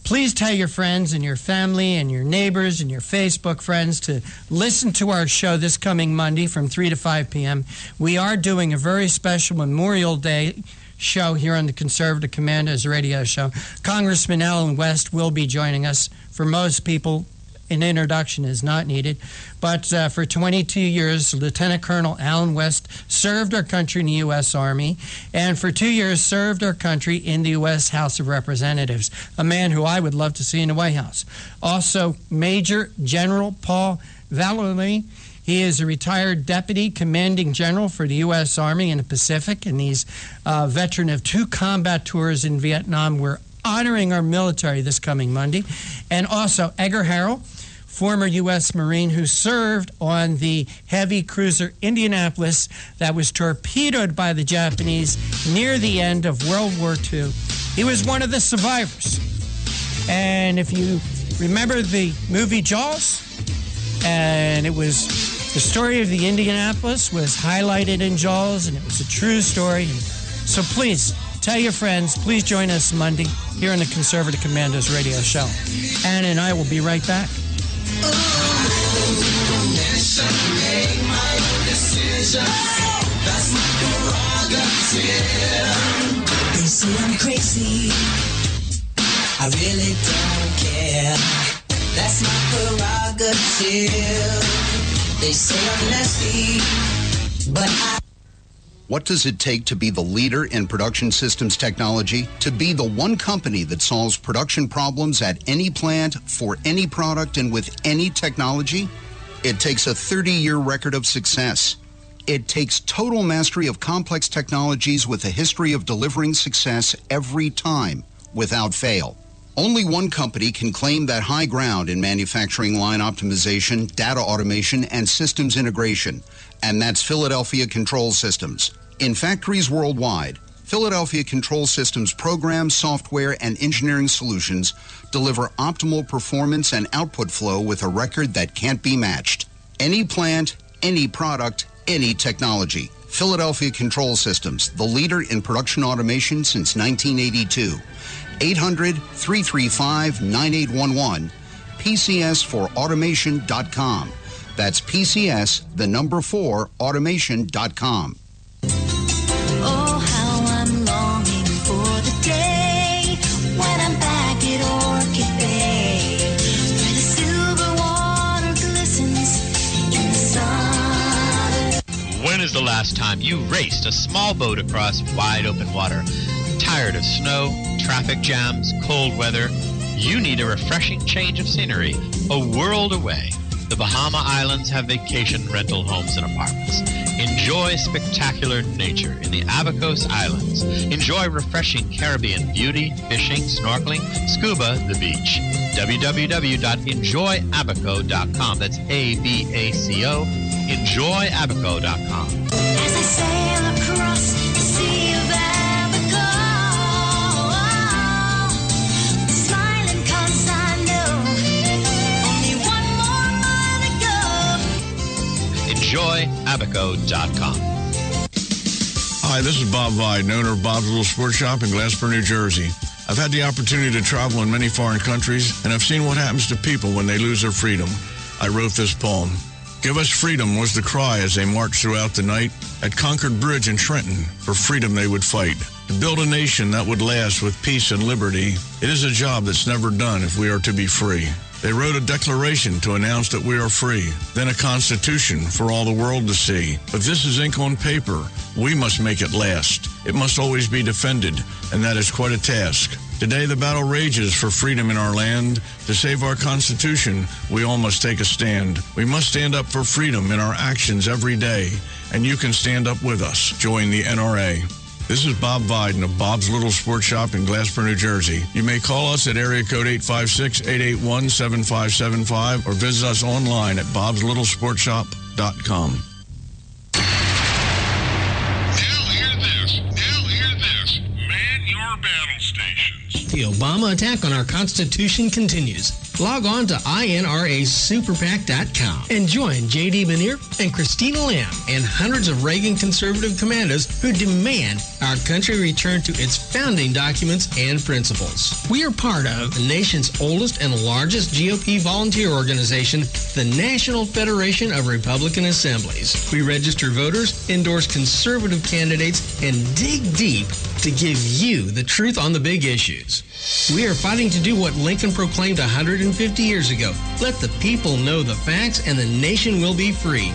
Please tell your friends and your family and your neighbors and your Facebook friends to listen to our show this coming Monday from 3 to 5 p.m. We are doing a very special Memorial Day show here on the Conservative Commandos Radio Show. Congressman Alan West will be joining us. For most people, an introduction is not needed. But for 22 years, Lieutenant Colonel Alan West served our country in the U.S. Army, and for 2 years served our country in the U.S. House of Representatives, a man who I would love to see in the White House. Also, Major General Paul Vallely. He is a retired Deputy Commanding General for the U.S. Army in the Pacific, and he's a veteran of 2 combat tours in Vietnam. We're honoring our military this coming Monday. And also Edgar Harrell, former U.S. Marine who served on the heavy cruiser Indianapolis that was torpedoed by the Japanese near the end of World War II. He was one of the survivors. And if you remember the movie Jaws, and it was the story of the Indianapolis was highlighted in Jaws, and it was a true story. So please tell your friends. Please join us Monday here on the Conservative Commandos Radio Show. Anna and I will be right back. They say I'm crazy. I really don't care. That's my prerogative. They say I'm nasty, but I... What does it take to be the leader in production systems technology? To be the one company that solves production problems at any plant, for any product, and with any technology? It takes a 30-year record of success. It takes total mastery of complex technologies with a history of delivering success every time, without fail. Only one company can claim that high ground in manufacturing line optimization, data automation, and systems integration, and that's Philadelphia Control Systems. In factories worldwide, Philadelphia Control Systems programs, software, and engineering solutions deliver optimal performance and output flow with a record that can't be matched. Any plant, any product, any technology. Philadelphia Control Systems, the leader in production automation since 1982. 800-335-9811, PCS4automation.com. That's PCS, the number 4, automation.com. Oh, how I'm longing for the day when I'm back at Orchid Bay, where the silver water glistens in the sun. When is the last time you raced a small boat across wide open water? Tired of snow, traffic jams, cold weather? You need a refreshing change of scenery, a world away. The Bahama Islands have vacation rental homes and apartments. Enjoy spectacular nature in the Abacos Islands. Enjoy refreshing Caribbean beauty, fishing, snorkeling, scuba, the beach. www.enjoyabaco.com. That's ABACO. Enjoyabaco.com. As I sail across the sea of Abaco, smiling 'cause I know only one more mile to go. Enjoyabaco.com. Hi, this is Bob Viden, owner of Bob's Little Sports Shop in Glasper, New Jersey. I've had the opportunity to travel in many foreign countries, and I've seen what happens to people when they lose their freedom. I wrote this poem. Give us freedom was the cry as they marched throughout the night. At Concord Bridge in Trenton, for freedom they would fight. To build a nation that would last with peace and liberty, it is a job that's never done if we are to be free. They wrote a declaration to announce that we are free, then a constitution for all the world to see. But this is ink on paper. We must make it last. It must always be defended, and that is quite a task. Today the battle rages for freedom in our land. To save our Constitution, we all must take a stand. We must stand up for freedom in our actions every day, and you can stand up with us. Join the NRA. This is Bob Viden of Bob's Little Sports Shop in Glasper, New Jersey. You may call us at area code 856-881-7575 or visit us online at bobslittle.sportshop.com. The Obama attack on our Constitution continues. Log on to INRASuperPAC.com and join J.D. Manier and Christina Lamb and hundreds of Reagan conservative commandos who demand our country return to its founding documents and principles. We are part of the nation's oldest and largest GOP volunteer organization, the National Federation of Republican Assemblies. We register voters, endorse conservative candidates, and dig deep to give you the truth on the big issues. We are fighting to do what Lincoln proclaimed 150 years ago. Let the people know the facts and the nation will be free.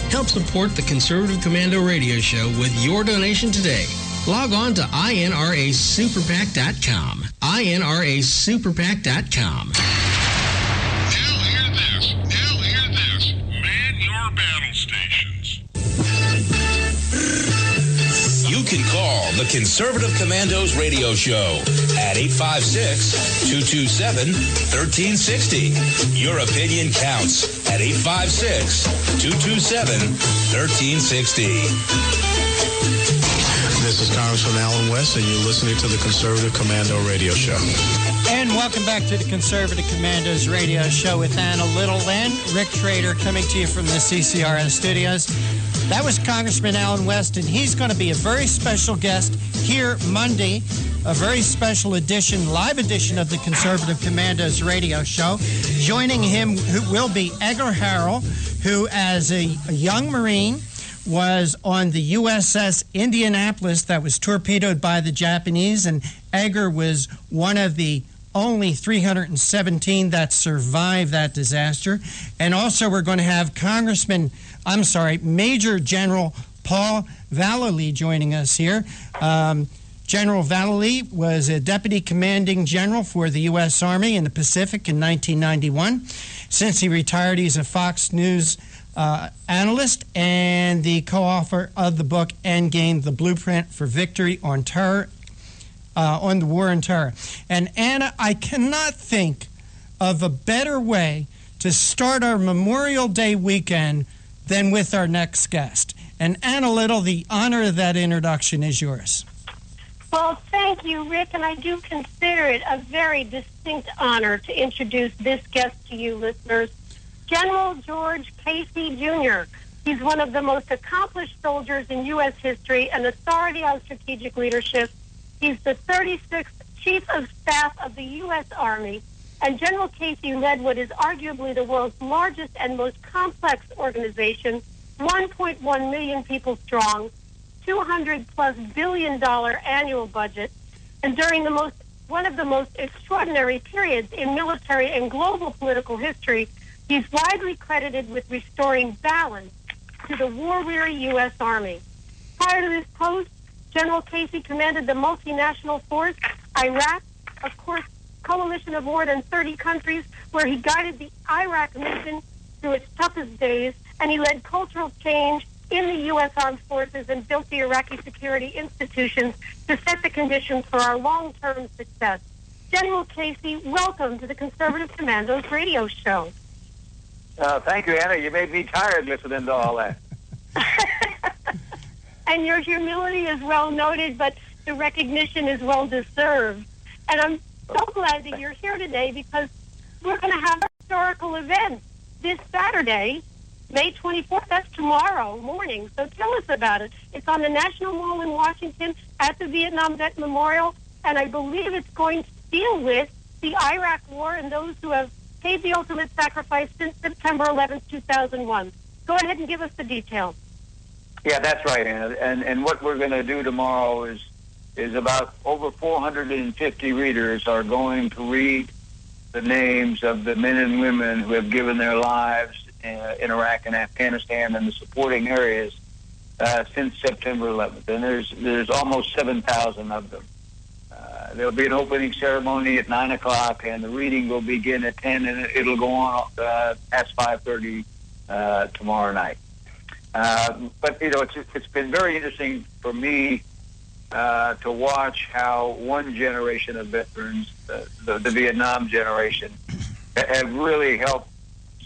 Help support the Conservative Commando Radio Show with your donation today. Log on to INRASuperPAC.com. INRASuperPAC.com. Now hear this. Man your battle stations. You can call the Conservative Commandos Radio Show at 856-227-1360. Your opinion counts at 856-227-1360. This is Congressman Alan West, and you're listening to the Conservative Commando Radio Show. And welcome back to the Conservative Commandos Radio Show with Anna Little and Rick Trader coming to you from the CCRS studios. That was Congressman Alan West, and he's going to be a very special guest here Monday, a very special edition, live edition of the Conservative Commandos Radio Show. Joining him will be Edgar Harrell, who as a young Marine was on the USS Indianapolis that was torpedoed by the Japanese, and Edgar was one of the only 317 that survived that disaster. And also we're going to have Major General Paul Vallely joining us here. General Vallely was a deputy commanding general for the U.S. Army in the Pacific in 1991. Since he retired, he's a Fox News analyst and the co-author of the book Endgame, The Blueprint for Victory on Terror, on the War on Terror. And Anna, I cannot think of a better way to start our Memorial Day weekend than with our next guest. And Anna Little, the honor of that introduction is yours. Well, thank you, Rick, and I do consider it a very distinct honor to introduce this guest to you, listeners. General George Casey, Jr. He's one of the most accomplished soldiers in U.S. history, an authority on strategic leadership. He's the 36th Chief of Staff of the U.S. Army, and General Casey led what is arguably the world's largest and most complex organization, 1.1 million people strong, $200+ billion annual budget, and during one of the most extraordinary periods in military and global political history, he's widely credited with restoring balance to the war-weary U.S. Army. Prior to this post, General Casey commanded the multinational force, Iraq, a coalition of more than 30 countries, where he guided the Iraq mission through its toughest days, and he led cultural change in the U.S. Armed Forces and built the Iraqi security institutions to set the conditions for our long-term success. General Casey, welcome to the Conservative Commandos radio show. Thank you, Anna. You made me tired listening to all that. And your humility is well noted, but the recognition is well deserved. And I'm so glad that you're here today because we're going to have a historical event this Saturday, May 24th. That's tomorrow morning. So tell us about it. It's on the National Mall in Washington at the Vietnam Vet Memorial, and I believe it's going to deal with the Iraq War and those who have paid the ultimate sacrifice since September 11th, 2001. Go ahead and give us the details. Yeah, that's right, Anna. And what we're going to do tomorrow is about over 450 readers are going to read the names of the men and women who have given their lives in Iraq and Afghanistan and the supporting areas since September 11th. And there's almost 7,000 of them. There'll be an opening ceremony at 9 o'clock, and the reading will begin at 10, and it'll go on past 5:30 tomorrow night. But, it's been very interesting for me to watch how one generation of veterans, the Vietnam generation, have really helped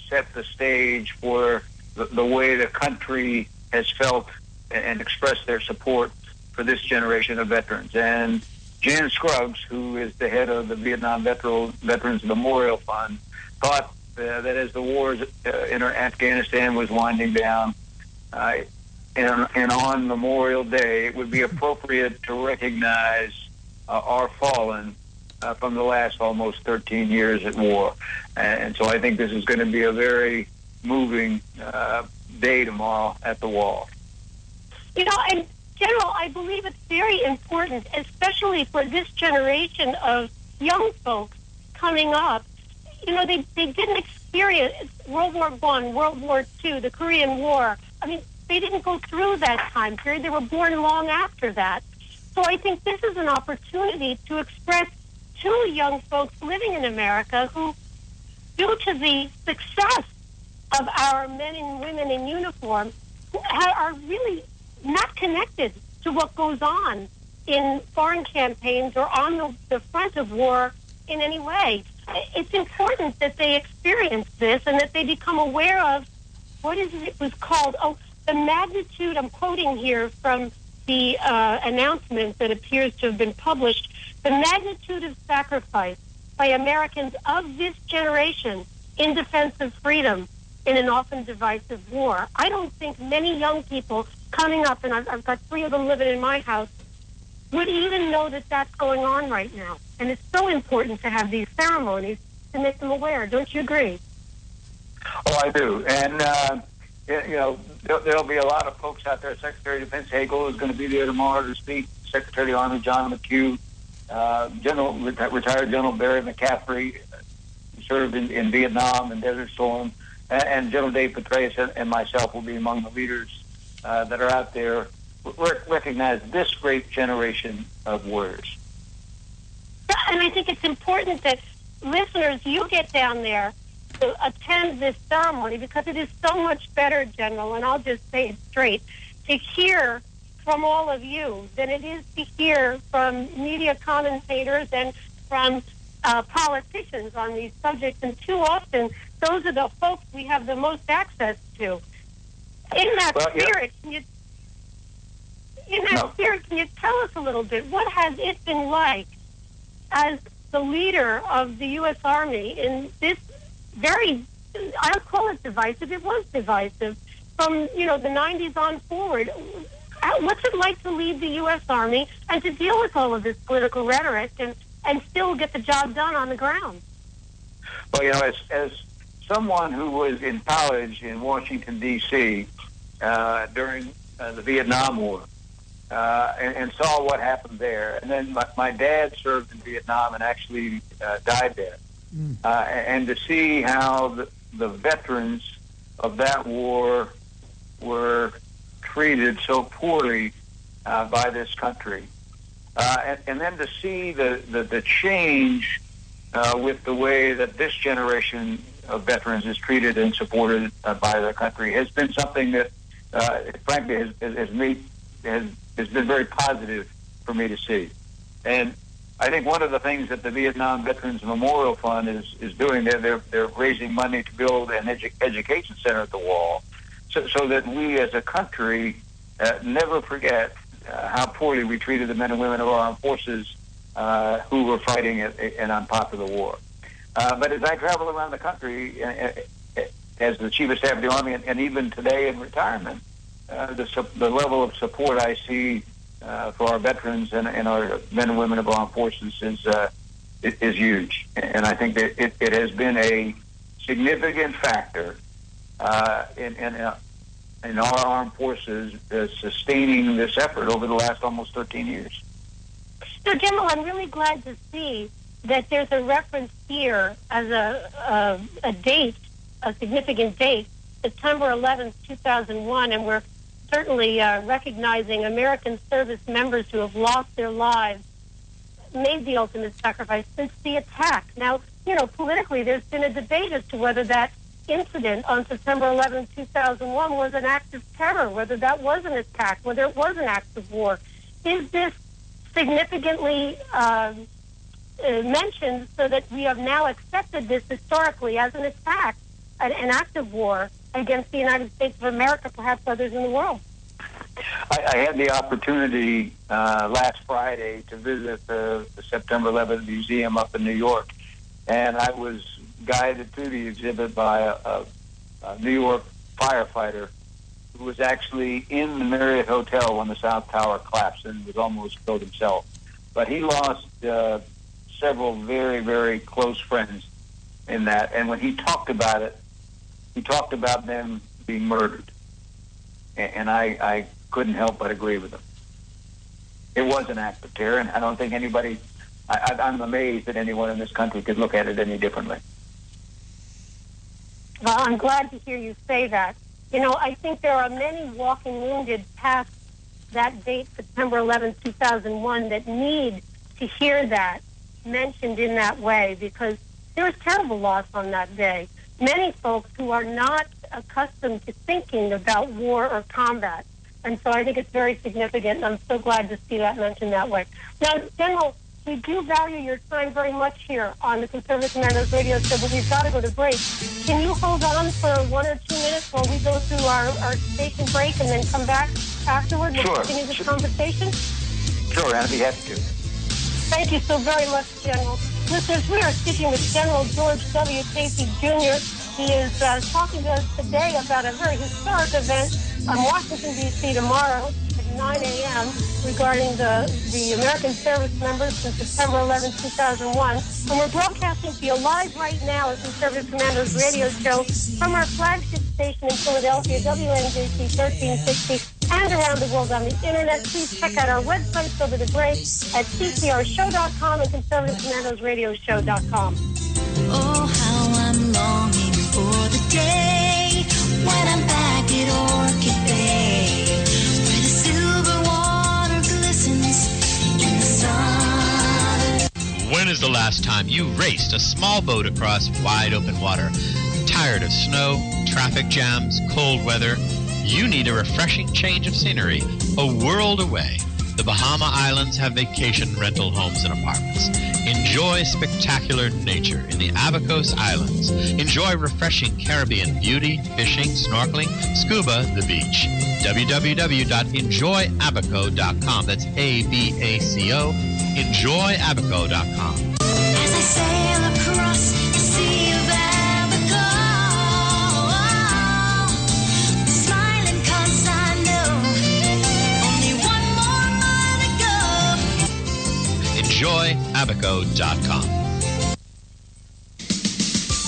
set the stage for the way the country has felt and expressed their support for this generation of veterans. And Jan Scruggs, who is the head of the Vietnam Veterans Memorial Fund, thought that as the war in Afghanistan was winding down, and on Memorial Day, it would be appropriate to recognize our fallen from the last almost 13 years at war. And so I think this is going to be a very moving day tomorrow at the wall. And General, I believe it's very important, especially for this generation of young folks coming up. They didn't experience World War I, World War II, the Korean War. I mean, they didn't go through that time period. They were born long after that. So I think this is an opportunity to express to young folks living in America who, due to the success of our men and women in uniform, are really not connected to what goes on in foreign campaigns or on the front of war in any way. It's important that they experience this and that they become aware of what it was called, the magnitude, I'm quoting here from the announcement that appears to have been published, the magnitude of sacrifice by Americans of this generation in defense of freedom in an often divisive war. I don't think many young people coming up, and I've got 3 of them living in my house, would even know that that's going on right now. And it's so important to have these ceremonies to make them aware. Don't you agree? Oh, I do. And, there'll be a lot of folks out there. Secretary of Defense Hagel is going to be there tomorrow to speak. Secretary of Army John McHugh, Retired General Barry McCaffrey served in Vietnam and Desert Storm, and General Dave Petraeus and myself will be among the leaders that are out there recognize this great generation of warriors. And I think it's important that listeners, you get down there to attend this ceremony, because it is so much better, General, and I'll just say it straight, to hear from all of you than it is to hear from media commentators and from politicians on these subjects. And too often, those are the folks we have the most access to. In that spirit, can you tell us a little bit, what has it been like as the leader of the U.S. Army in this very, I'll call it divisive, it was divisive, from, the 90s on forward? What's it like to lead the U.S. Army and to deal with all of this political rhetoric and still get the job done on the ground? Well, as someone who was in college in Washington, D.C. During the Vietnam War, and saw what happened there. And then my dad served in Vietnam and actually died there. And to see how the veterans of that war were treated so poorly by this country. And then to see the change with the way that this generation of veterans is treated and supported by their country has been something that, frankly, has been very positive for me to see. And I think one of the things that the Vietnam Veterans Memorial Fund is doing, they're raising money to build an education center at the wall, so that we as a country never forget how poorly we treated the men and women of our armed forces who were fighting an unpopular war. But as I travel around the country as the Chief of Staff of the Army, and even today in retirement, the level of support I see for our veterans and our men and women of armed forces is huge. And I think that it has been a significant factor in our armed forces sustaining this effort over the last almost 13 years. So, General, I'm really glad to see that there's a reference here as a date, a significant date, September 11th, 2001, and we're certainly recognizing American service members who have lost their lives, made the ultimate sacrifice since the attack. Now, politically, there's been a debate as to whether that incident on September 11th, 2001 was an act of terror, whether that was an attack, whether it was an act of war. Is this significantly mentioned so that we have now accepted this historically as an attack, an act of war against the United States of America, perhaps others in the world? I had the opportunity last Friday to visit the September 11th Museum up in New York, and I was guided through the exhibit by a New York firefighter who was actually in the Marriott Hotel when the South Tower collapsed and was almost killed himself. But he lost several very, very close friends in that, and when he talked about it, he talked about them being murdered. And I couldn't help but agree with him. It was an act of terror, and I don't think anybody, I'm amazed that anyone in this country could look at it any differently. Well, I'm glad to hear you say that. I think there are many walking wounded past that date, September 11th, 2001, that need to hear that mentioned in that way, because there was terrible loss on that day. Many folks who are not accustomed to thinking about war or combat. And so I think it's very significant, and I'm so glad to see that mentioned that way. Now, General, we do value your time very much here on the Conservative Commandos Radio Show, but we've got to go to break. Can you hold on for 1 or 2 minutes while we go through our station break and then come back afterward and continue this conversation? Sure, I'd be happy to. Thank you so very much, General. Listeners, we are speaking with General George W. Casey Jr. He is talking to us today about a very historic event on Washington, D.C. tomorrow at 9 a.m. regarding the American service members since September 11, 2001. And we're broadcasting to you live right now at Conservative Commandos Radio Show from our flagship station in Philadelphia, WNJC 1360, and around the world on the internet. Please check out our websites over the break at ccrshow.com and conservativecommandosradioshow.com. Oh, how I'm longing for the day when I'm back at Orchid Bay, where the silver water glistens in the sun. When is the last time you raced a small boat across wide open water? Tired of snow, traffic jams, cold weather? You need a refreshing change of scenery, a world away. The Bahama Islands have vacation rental homes and apartments. Enjoy spectacular nature in the Abacos Islands. Enjoy refreshing Caribbean beauty, fishing, snorkeling, scuba, the beach. www.enjoyabaco.com. That's ABACO. Enjoyabaco.com. As I sail across the sea of Abaco, smiling 'cause I know only one more mile to go. Enjoyabaco.com.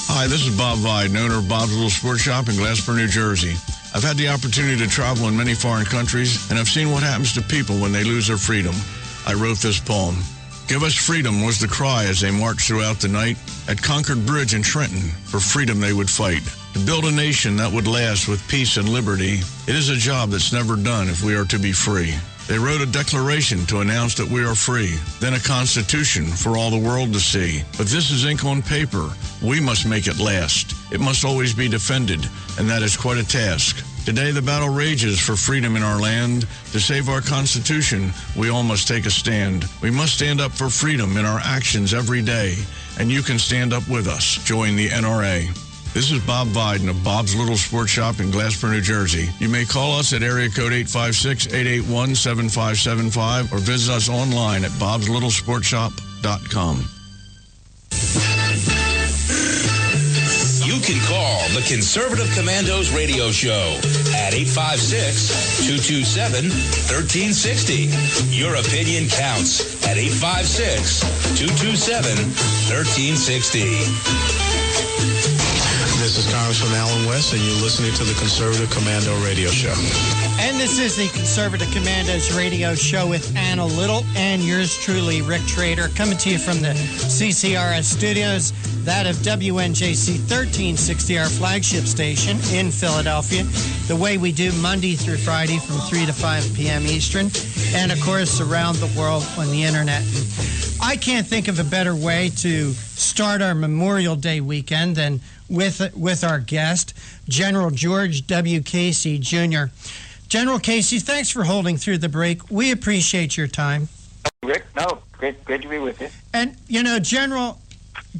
Hi, this is Bob Vide, owner of Bob's Little Sports Shop in Glasper, New Jersey. I've had the opportunity to travel in many foreign countries, and I've seen what happens to people when they lose their freedom. I wrote this poem. Give us freedom was the cry as they marched throughout the night. At Concord Bridge in Trenton, for freedom they would fight. To build a nation that would last with peace and liberty, it is a job that's never done if we are to be free. They wrote a declaration to announce that we are free, then a constitution for all the world to see. But this is ink on paper. We must make it last. It must always be defended, and that is quite a task. Today the battle rages for freedom in our land. To save our Constitution, we all must take a stand. We must stand up for freedom in our actions every day, and you can stand up with us. Join the NRA. This is Bob Viden of Bob's Little Sports Shop in Glasper, New Jersey. You may call us at area code 856-881-7575 or visit us online at bobslittlesportshop.com. You can call the Conservative Commandos radio show at 856-227-1360. Your opinion counts at 856-227-1360. This is Congressman Alan West, and you're listening to the Conservative Commando Radio Show. And this is the Conservative Commandos Radio Show with Anna Little and yours truly, Rick Trader, coming to you from the CCRS studios, that of WNJC 1360, our flagship station in Philadelphia. The way we do Monday through Friday from 3 to 5 p.m. Eastern, and of course around the world on the internet. I can't think of a better way to start our Memorial Day weekend than with our guest, General George W. Casey, Jr. General Casey, thanks for holding through the break. We appreciate your time. Rick, no, great to be with you. And, you know, General,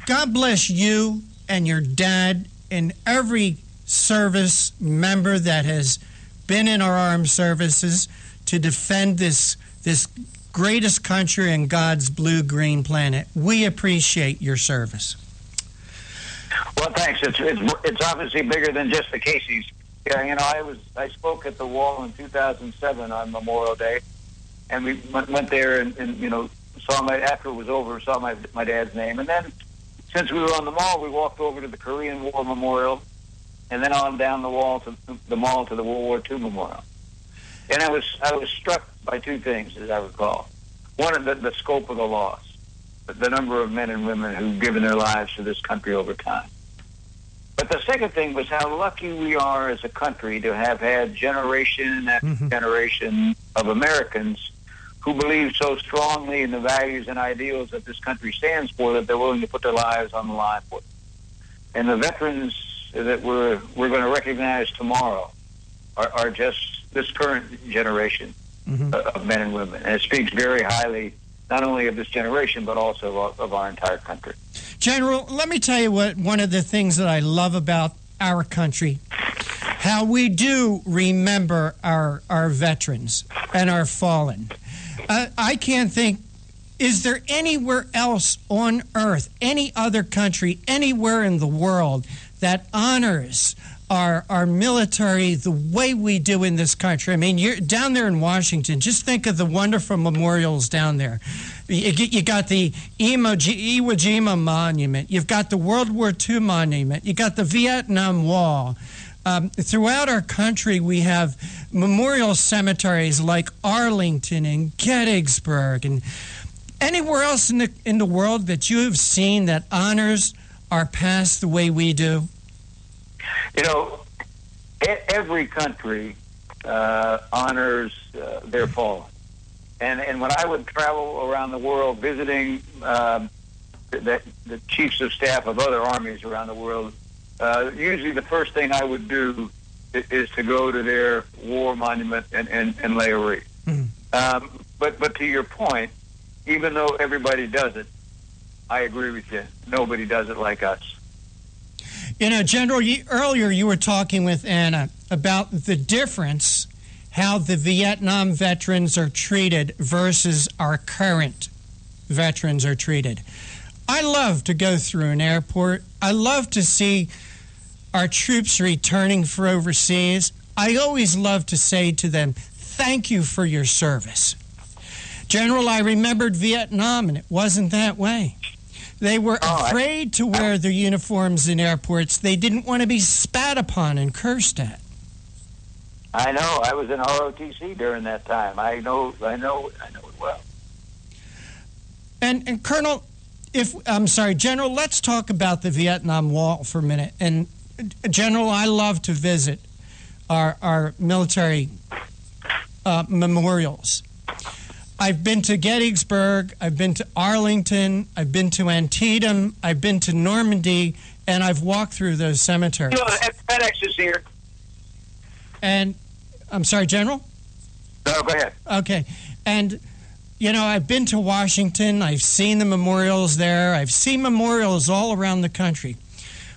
God bless you and your dad and every service member that has been in our armed services to defend this greatest country in God's blue-green planet. We appreciate your service. Well, thanks. It's obviously bigger than just the Caseys. Yeah, you know, I spoke at the Wall in 2007 on Memorial Day, and we went there and you know, after it was over, saw my dad's name, and then since we were on the mall, we walked over to the Korean War Memorial, and then on down the mall to the World War II Memorial. And I was struck by two things, as I recall. One, the scope of the loss, the number of men and women who've given their lives to this country over time. But the second thing was how lucky we are as a country to have had generation after generation of Americans who believe so strongly in the values and ideals that this country stands for that they're willing to put their lives on the line for it. And the veterans that we're going to recognize tomorrow are just this current generation of men and women. And it speaks very highly not only of this generation, but also of our entire country. General, let me tell you what one of the things that I love about our country, how we do remember our veterans and our fallen. I can't think, is there anywhere else on earth, any other country, anywhere in the world that honors our military the way we do in this country? I mean, you're down there in Washington. Just think of the wonderful memorials down there. You got the Iwo Jima Monument. You've got the World War II Monument. You got the Vietnam Wall. Throughout our country, we have memorial cemeteries like Arlington and Gettysburg and anywhere else in the world that you have seen that honors our past the way we do? You know, every country honors their fallen. And when I would travel around the world visiting the chiefs of staff of other armies around the world, usually the first thing I would do is to go to their war monument and lay a wreath. But to your point, even though everybody does it, I agree with you. Nobody does it like us. You know, General, earlier you were talking with Anna about the difference, how the Vietnam veterans are treated versus our current veterans are treated. I love to go through an airport. I love to see our troops returning for overseas. I always love to say to them, thank you for your service. General, I remembered Vietnam, and it wasn't that way. They were afraid to wear their uniforms in airports. They didn't want to be spat upon and cursed at. I know. I was in ROTC during that time. I know it well. And Colonel, General, let's talk about the Vietnam Wall for a minute. And General, I love to visit our military memorials. I've been to Gettysburg, I've been to Arlington, I've been to Antietam, I've been to Normandy, and I've walked through those cemeteries. You know, FedEx is here. And, I'm sorry, General? No, go ahead. Okay. And, you know, I've been to Washington, I've seen the memorials there, I've seen memorials all around the country.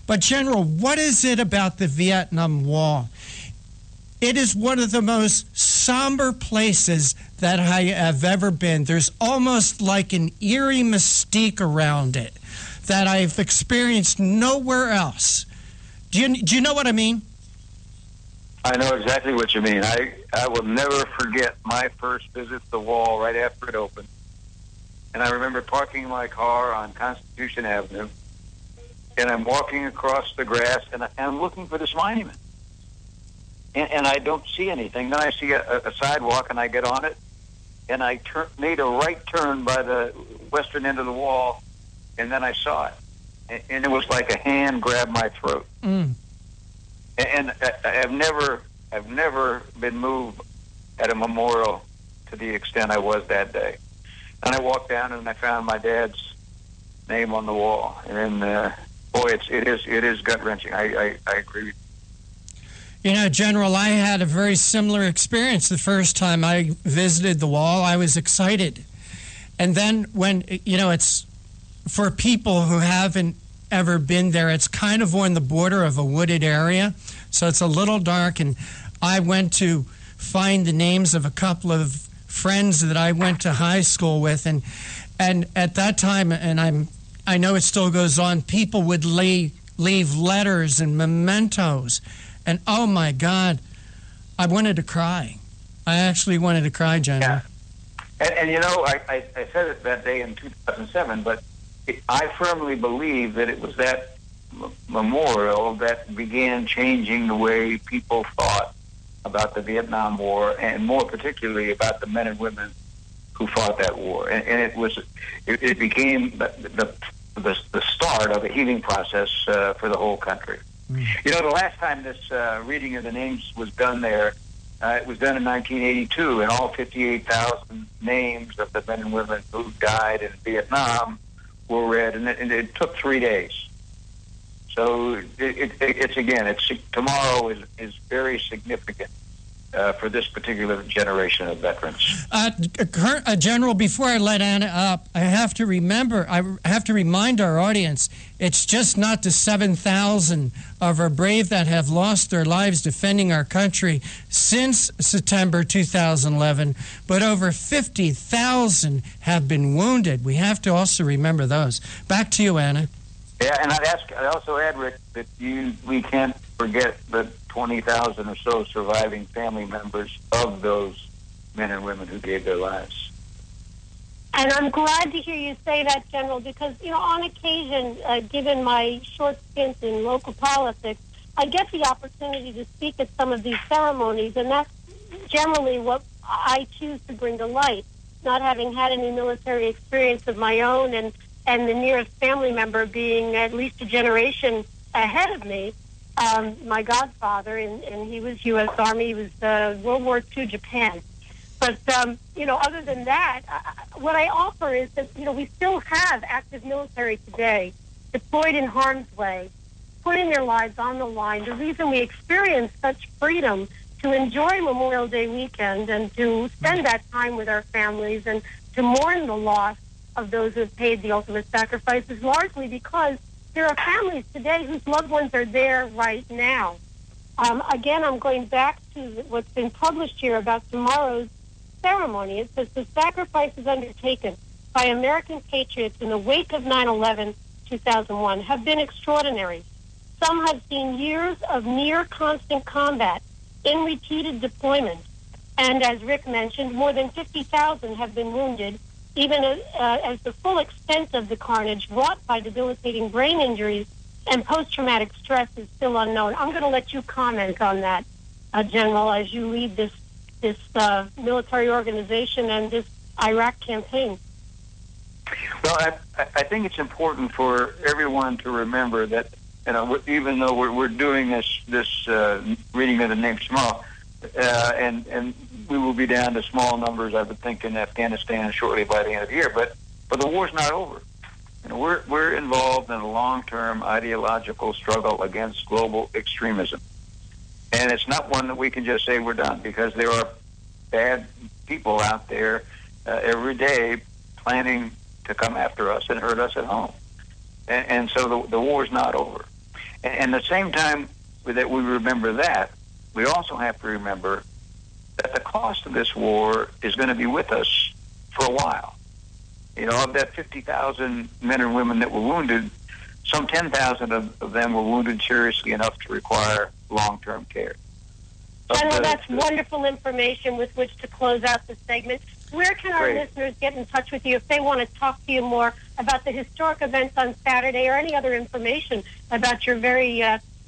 But, General, what is it about the Vietnam Wall? It is one of the most somber places that I have ever been. There's almost like an eerie mystique around it that I've experienced nowhere else. Do you know what I mean? I know exactly what you mean. I will never forget my first visit to the wall right after it opened. And I remember parking my car on Constitution Avenue, and I'm walking across the grass, and I'm looking for this monument. And I don't see anything. Then I see a sidewalk, and I get on it, and I made a right turn by the western end of the wall, and then I saw it. And it was like a hand grabbed my throat. And I've never been moved at a memorial to the extent I was that day. And I walked down, and I found my dad's name on the wall. And boy, it is gut wrenching. I agree with you. You know, General, I had a very similar experience the first time I visited the wall. I was excited. And then when, you know, it's for people who haven't ever been there, it's kind of on the border of a wooded area. So it's a little dark. And I went to find the names of a couple of friends that I went to high school with. And at that time, and I know it still goes on, people would leave letters and mementos. And, oh, my God, I wanted to cry. I actually wanted to cry, General. Yeah. And you know, I said it that day in 2007, but I firmly believe that it was that memorial that began changing the way people thought about the Vietnam War, and more particularly about the men and women who fought that war. And it became the start of a healing process for the whole country. You know, the last time this reading of the names was done there, it was done in 1982, and all 58,000 names of the men and women who died in Vietnam were read, and it took 3 days. So tomorrow is very significant for this particular generation of veterans. General, before I let Anna up, I have to remind our audience, it's just not the 7,000 of our brave that have lost their lives defending our country since September 2011, but over 50,000 have been wounded. We have to also remember those. Back to you, Anna. Yeah, and I'd also add, Rick, that we can't forget the 20,000 or so surviving family members of those men and women who gave their lives. And I'm glad to hear you say that, General, because, you know, on occasion, given my short stint in local politics, I get the opportunity to speak at some of these ceremonies, and that's generally what I choose to bring to light, not having had any military experience of my own, and the nearest family member being at least a generation ahead of me, my godfather, and he was U.S. Army, he was World War II Japan. But, other than that, what I offer is that, we still have active military today deployed in harm's way, putting their lives on the line. The reason we experience such freedom to enjoy Memorial Day weekend and to spend that time with our families and to mourn the loss of those who have paid the ultimate sacrifice is largely because there are families today whose loved ones are there right now. Again, I'm going back to what's been published here about tomorrow's ceremony. It says the sacrifices undertaken by American patriots in the wake of 9/11, 2001 have been extraordinary. Some have seen years of near constant combat in repeated deployments. And as Rick mentioned, more than 50,000 have been wounded, even as the full extent of the carnage wrought by debilitating brain injuries and post-traumatic stress is still unknown. I'm going to let you comment on that, General, as you lead this military organization and this Iraq campaign. Well, I think it's important for everyone to remember that, even though we're doing this reading of the names tomorrow, and we will be down to small numbers, I would think, in Afghanistan shortly by the end of the year. But the war's not over. We're involved in a long-term ideological struggle against global extremism, and it's not one that we can just say we're done, because there are bad people out there every day planning to come after us and hurt us at home. And so the war's not over. And at the same time that we remember that, we also have to remember that the cost of this war is going to be with us for a while. Of that 50,000 men and women that were wounded, some 10,000 of them were wounded seriously enough to require long-term care. General, that's wonderful information with which to close out the segment. Where can our listeners get in touch with you if they want to talk to you more about the historic events on Saturday or any other information about your very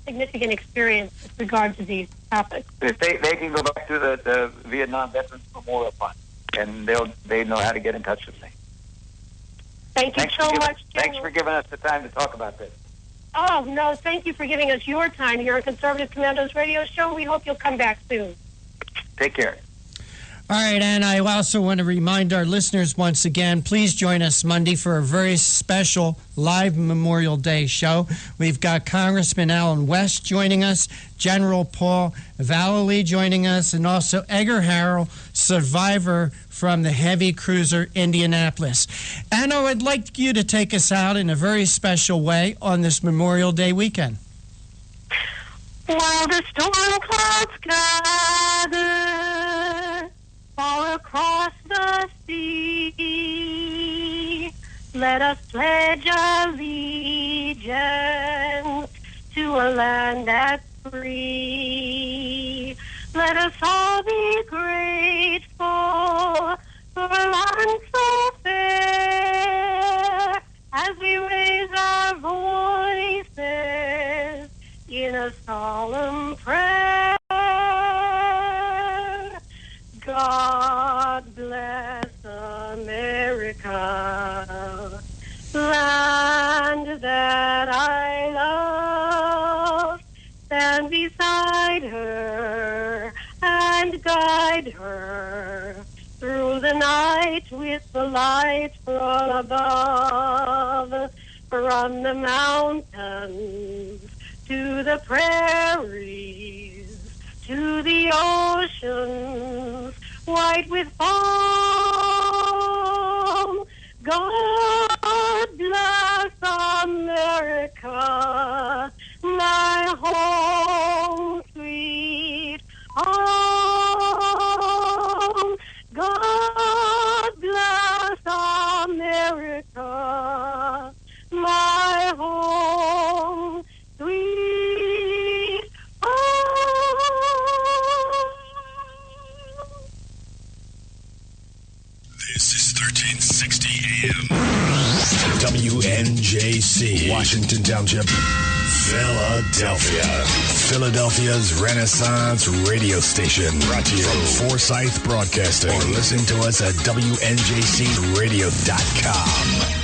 significant experience with regard to these topics? If they can go back to the Vietnam Veterans Memorial Fund, and they know how to get in touch with me. Thank you so much, General. Thanks for giving us the time to talk about this. Oh, no, thank you for giving us your time here on Conservative Commandos Radio Show. We hope you'll come back soon. Take care. All right, and I also want to remind our listeners once again, please join us Monday for a very special live Memorial Day show. We've got Congressman Alan West joining us, General Paul Vallely joining us, and also Edgar Harrell, survivor from the heavy cruiser Indianapolis. And I would like you to take us out in a very special way on this Memorial Day weekend. While the storm clouds gather all across the sea, let us pledge allegiance to a land that's free. Let us all be grateful for a land so fair as we raise our voices in a solemn prayer. God bless America, land that I love. Stand beside her and guide her through the night with the light from above, from the mountains to the prairies, to the oceans white with foam. God bless America, my home sweet home. God bless America, my home sweet home. This is 1360 AM. WNJC, Washington Township, Philadelphia. Philadelphia's Renaissance radio station. Brought to you from Forsyth Broadcasting. Or listen to us at WNJCradio.com.